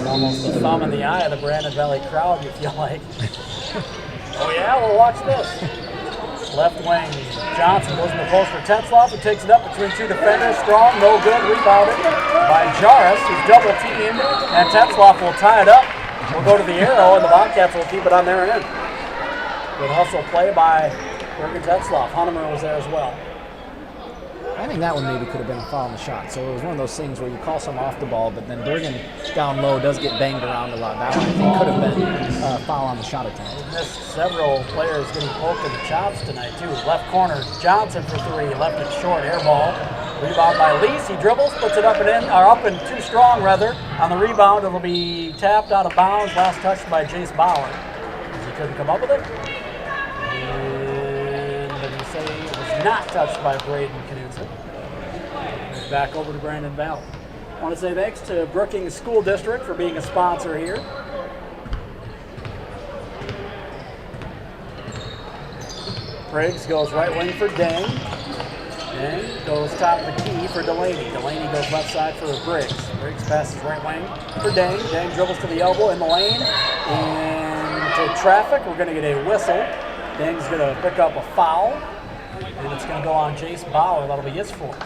Almost a thumb in the eye of the Brandon Valley crowd, you feel like. Oh yeah, well watch this. Left wing, Johnson goes in the post for Tetzlaff, who takes it up between 2 defenders. Strong, no good, rebounded by Jarvis, who's double teamed, and Tetzlaff will tie it up. We'll go to the arrow, and the Bobcats will keep it on their end. Good hustle play by Bergen Tetzlaff. Hunter was there as well. I think that one maybe could have been a foul on the shot. So it was one of those things where you call some off the ball, but then Bergen down low does get banged around a lot. That one I think could have been a foul on the shot attempt. We missed several players getting poked in the chops tonight too. Left corner, Johnson for 3, left it short, air ball. Rebound by Lease, he dribbles, puts it up and in, or up and too strong rather. On the rebound, it'll be tapped out of bounds. Last touched by Jace Bauer. He couldn't come up with it. And I'm going to say it was not touched by Braden Knudsen. It's back over to Brandon Valley. I want to say thanks to Brookings School District for being a sponsor here. Briggs goes right wing for Dang. Dang goes top of the key for Delaney. Delaney goes left side for Briggs. Briggs passes right wing for Dang. Dang dribbles to the elbow in the lane. And to traffic, we're going to get a whistle. Dang's going to pick up a foul. And it's going to go on Jace Bauer. That'll be his fourth.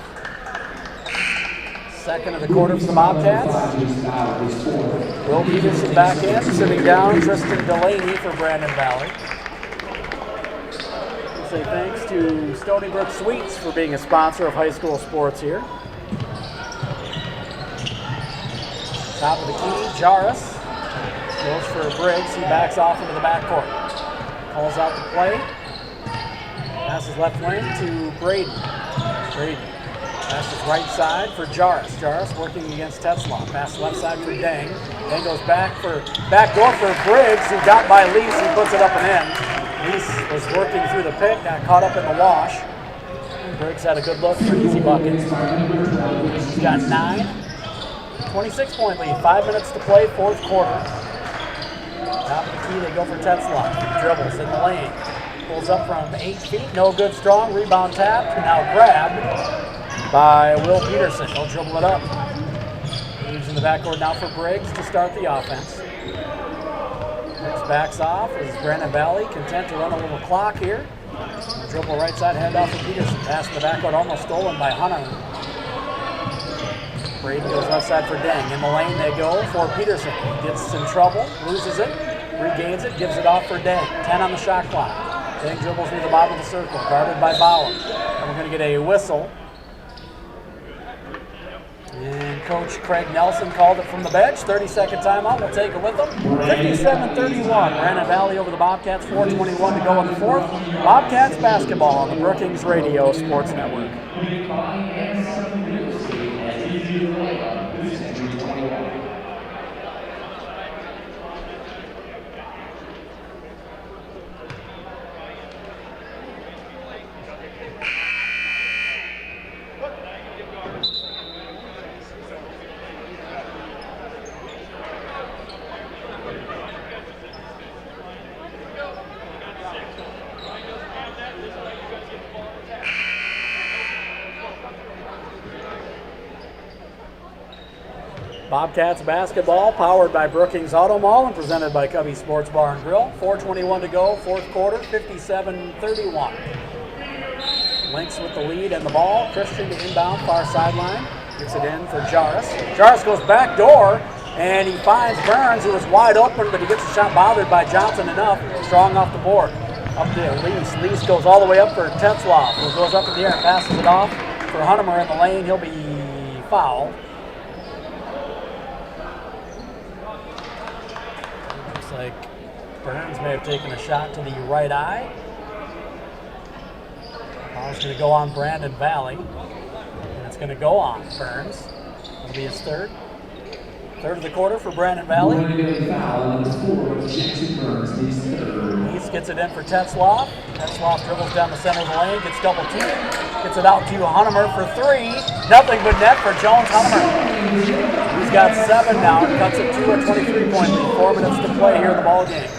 Second of the quarter for the Bobcats. Will Peterson back in, sitting down Tristan Delaney for Brandon Valley. Say thanks to Stony Brook Sweets for being a sponsor of high school sports here. Top of the key, Jarvis goes for Briggs. He backs off into the backcourt. Calls out the play. Passes left wing to Braden. Braden passes right side for Jarvis. Jarvis working against Tetzlaff. Pass left side for Dang. Dang goes back door for Briggs, who got by Lease. He puts it up and in. Lease was working through the pick, got caught up in the wash. Briggs had a good look for easy buckets. He's got 9. 26-point lead, 5 minutes to play, fourth quarter. Top of the key, they go for Tetzlaff. Dribbles in the lane. Pulls up from 8 feet, no good strong. Rebound tapped, now grabbed by Will Peterson. He'll dribble it up. Moves in the backcourt now for Briggs to start the offense. Briggs backs off as Brandon Valley content to run a little clock here. Dribble right side, hand off to Peterson. Pass in the backcourt, almost stolen by Hunter. Braden goes left side for Dang. In the lane they go for Peterson. Gets in trouble, loses it, regains it, gives it off for Dang. 10 on the shot clock. Dang dribbles through the bottom of the circle, guarded by Bauer. And we're going to get a whistle. And Coach Craig Nelson called it from the bench. 30-second timeout. We'll take it with them. 57-31. Brandon Valley over the Bobcats. 4:21 to go in the fourth. Bobcats basketball on the Brookings Radio Sports Network. Bobcats basketball powered by Brookings Auto Mall and presented by Cubby Sports Bar and Grill. 4:21 to go, fourth quarter, 57-31. Lynx with the lead and the ball. Christian to inbound, far sideline. Gets it in for Jarvis. Jarvis goes back door, and he finds Burns, who was wide open, but he gets the shot bothered by Johnson enough. Strong off the board. Up to Lease. Lease goes all the way up for Tetzlaff, who goes up in the air and passes it off for Huntemer in the lane. He'll be fouled. Looks like Burns may have taken a shot to the right eye. Foul's going to go on Brandon Valley. And it's going to go on Burns. It'll be his third. Third of the quarter for Brandon Valley. East gets it in for Tetzlaff. Tetzlaff dribbles down the center of the lane, gets double teamed, gets it out to Huntemer for three. Nothing but net for Jones Huntemer. He's got 7 now and cuts it to a 23-point lead. 4 minutes to play here in the ball game.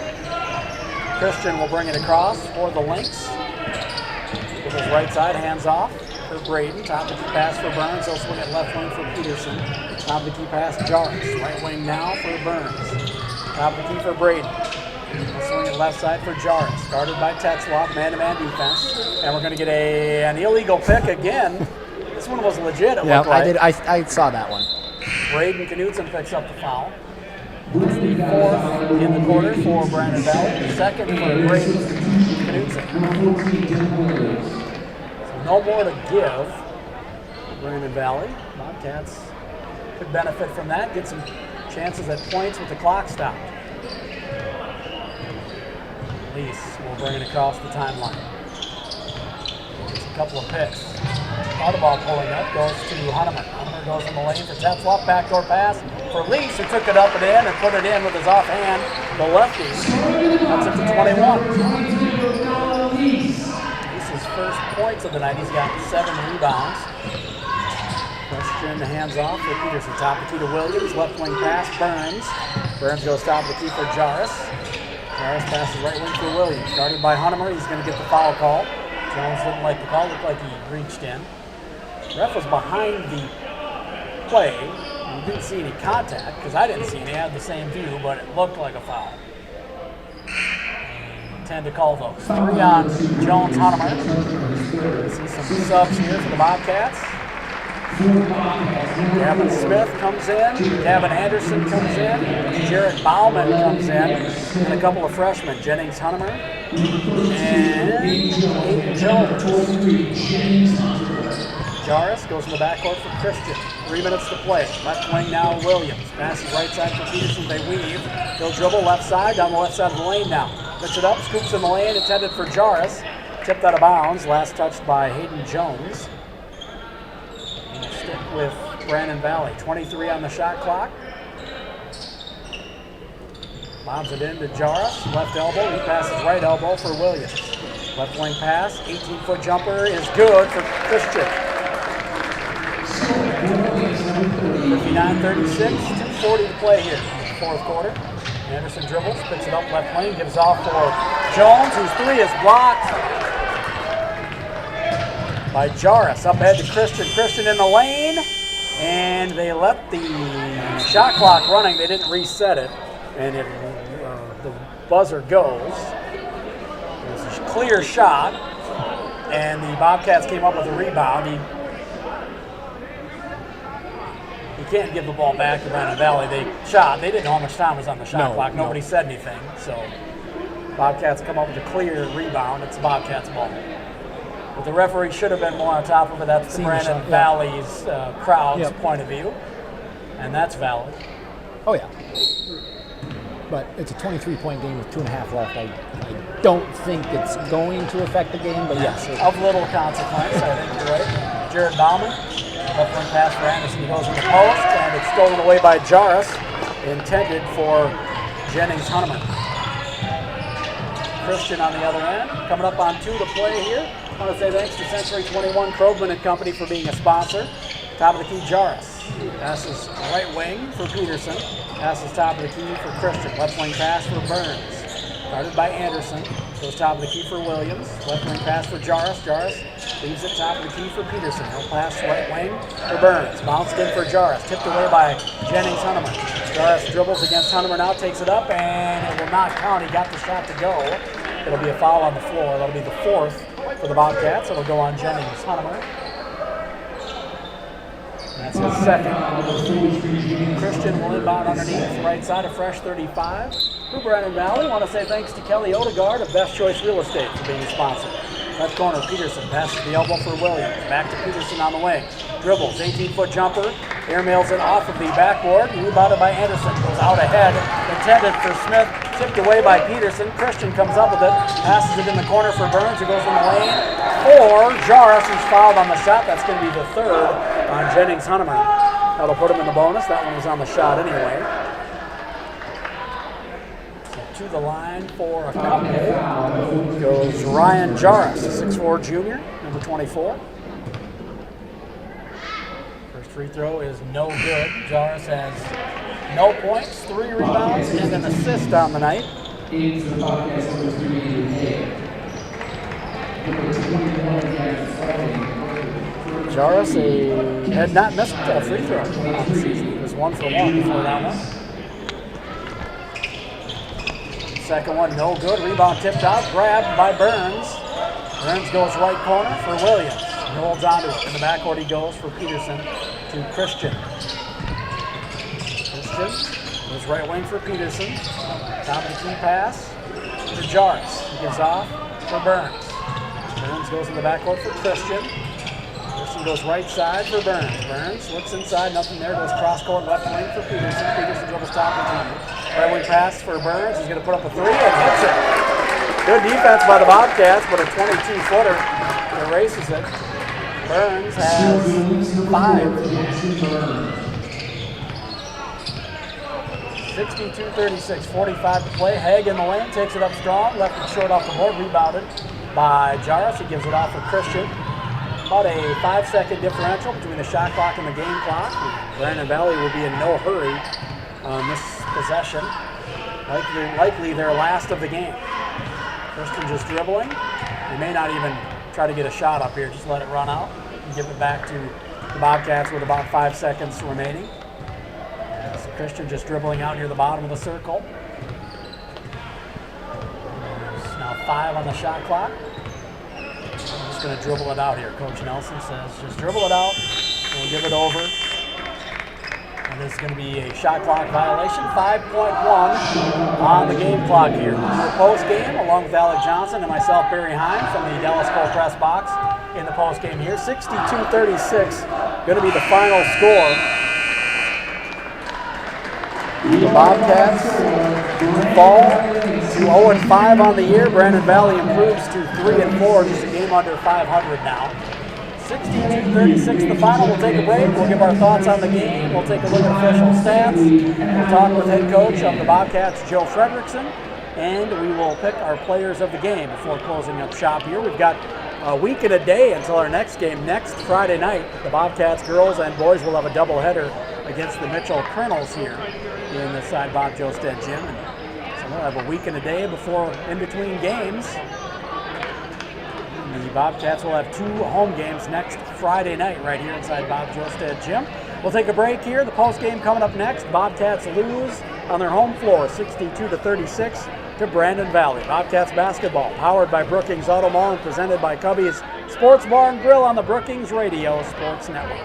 Christian will bring it across for the Lynx. With his right side, hands off for Braden. Top of the key pass for Burns. He'll swing it left wing for Peterson. Top of the key pass, Jarvis. Right wing now for Burns. Top of the key for Braden. He'll swing it left side for Jarvis. Guarded by Tetzlaff, man-to-man defense. And we're going to get an illegal pick again. This one was legit, it looked like. I saw that one. Braden Knudsen picks up the foul. It's the fourth in the quarter for Brandon Valley. Second for Braden Knudsen. So no more to give. Brandon Valley. Bobcats could benefit from that. Get some chances at points with the clock stopped. Lease will bring it across the timeline. Gets a couple of picks. Audubon pulling up, goes to Huntemer. Huntemer goes in the lane for Tetzlaff, backdoor pass for Lease, who took it up and in and put it in with his offhand. The lefty cuts it to 21. first points of the night. He's got 7 rebounds. Christian hands off for Peterson. Top of the key to Williams. Left wing pass, Burns. Burns goes top of the key for Jarvis. Jarvis passes right wing for Williams. Guarded by Huntemer. He's going to get the foul call. Jones didn't like the call. Looked like he reached in. Ref was behind the play. We didn't see any contact because I didn't see any. I had the same view, but it looked like a foul. Tend to call those. 3 on Jones Huntemer. See some subs here for the Bobcats. Gavin Smith comes in, Gavin Anderson comes in, Jarrett Bauman comes in, and a couple of freshmen, Jennings Huntemer and Aiden Jones. Jarvis goes in the backcourt for Christian. 3 minutes to play. Left wing now, Williams. Passes right side for Peterson. They weave. He'll dribble left side, down the left side of the lane now. Picks it up, scoops in the lane, intended for Jarvis. Tipped out of bounds. Last touched by Hayden Jones. We'll stick with Brandon Valley. 23 on the shot clock. Lobs it in to Jarvis. Left elbow. He passes right elbow for Williams. Left wing pass. 18-foot jumper is good for Christian. 59-36, 2:40 to play here in the fourth quarter. Anderson dribbles, picks it up left lane, gives off for Jones, whose 3 is blocked by Jarvis. Up ahead to Christian. Christian in the lane, and they let the shot clock running. They didn't reset it, and the buzzer goes. It was a clear shot, and the Bobcats came up with a rebound. You can't give the ball back to Brandon Valley. They shot. They didn't know how much time was on the shot clock. Nobody said anything. So Bobcats come up with a clear rebound. It's the Bobcats' ball. But the referee should have been more on top of it. That's the Brandon Valley's crowd's point of view. And that's valid. Oh, yeah. But it's a 23-point game with 2.5 left. I don't think it's going to affect the game, but yes. Of little consequence, I think you're right. Jared Bauman. Left wing pass for Anderson. He goes in the post, and it's stolen away by Jarvis, intended for Jennings Huntemer. Christian on the other end, coming up on 2 to play here. I want to say thanks to Century 21 Krogman and Company for being a sponsor. Top of the key, Jarvis. Passes right wing for Peterson. Passes top of the key for Christian. Left wing pass for Burns. Guarded by Anderson. Goes top of the key for Williams. Left wing pass for Jarvis. Jarvis leaves it top of the key for Peterson. He'll pass right wing for Burns. Bounced in for Jarvis. Tipped away by Jennings Huntemer. Jarvis dribbles against Huntemer now. Takes it up and it will not count. He got the shot to go. It'll be a foul on the floor. That'll be the 4th for the Bobcats. It'll go on Jennings Huntemer. That's his 2nd. Christian will inbound underneath. Right side, a fresh 35. For Brandon Valley, I want to say thanks to Kelly Odegaard of Best Choice Real Estate for being a sponsor. Left corner, Peterson passes the elbow for Williams. Back to Peterson on the wing. Dribbles, 18-foot jumper. Airmails it off of the backboard. Rebounded by Anderson. Goes out ahead. Intended for Smith. Tipped away by Peterson. Christian comes up with it. Passes it in the corner for Burns, who goes in the lane. For Jarvis, who's fouled on the shot. That's going to be the 3rd on Jennings Huntemer. That'll put him in the bonus. That one was on the shot anyway. To the line for a couple goes Ryan Jarvis, a 6'4 junior, number 24. First free throw is no good. Jarvis has no points, 3 rebounds, and an assist on the night. Jarvis had not missed a free throw on the season. He was 1 for 1 before that one. Second one, no good. Rebound tipped out, grabbed by Burns. Burns goes right corner for Williams. He holds onto it. In the backcourt he goes for Peterson to Christian. Christian goes right wing for Peterson. Top of the key pass for Jarvis. He gives off for Burns. Burns goes in the backcourt for Christian. Christian goes right side for Burns. Burns looks inside, nothing there. Goes cross court left wing for Peterson. Peterson dribbles top of the key. Right wing pass for Burns. He's going to put up a 3 and hits it. Good defense by the Bobcats, but a 22-footer erases it. Burns has 5. 62-36, 45 to play. Haig in the lane, takes it up strong. Left it short off the board, rebounded by Jarvis. He gives it off for Christian. About a 5-second differential between the shot clock and the game clock. Brandon Valley will be in no hurry on this possession. Likely their last of the game. Christian just dribbling. He may not even try to get a shot up here. Just let it run out and give it back to the Bobcats with about 5 seconds remaining. So Christian just dribbling out near the bottom of the circle. There's now 5 on the shot clock. I'm just going to dribble it out here. Coach Nelson says just dribble it out. We'll give it over. And this is going to be a shot clock violation. 5.1 on the game clock here. The post game, along with Alec Johnson and myself, Barry Hine, from the Dallas Coal Press box in the post game here. 62-36 going to be the final score. The Bobcats fall to 0-5 on the year. Brandon Valley improves to 3-4, just a game under 500 now. 62-36 the final. We'll take a break. We'll give our thoughts on the game. We'll take a look at official stats. We'll talk with head coach of the Bobcats, Joe Fredrickson, and we will pick our players of the game before closing up shop here. We've got a week and a day until our next game. Next Friday night, the Bobcats girls and boys will have a doubleheader against the Mitchell Colonels here in the Side Bob Josted gym. And so we'll have a week and a day before in between games. The Bobcats will have 2 home games next Friday night right here inside Bob Josted gym. We'll take a break here. The post game coming up next. Bobcats lose on their home floor 62-36 to Brandon Valley. Bobcats basketball powered by Brookings Auto Mall and presented by Cubby's Sports Bar and Grill on the Brookings Radio Sports Network.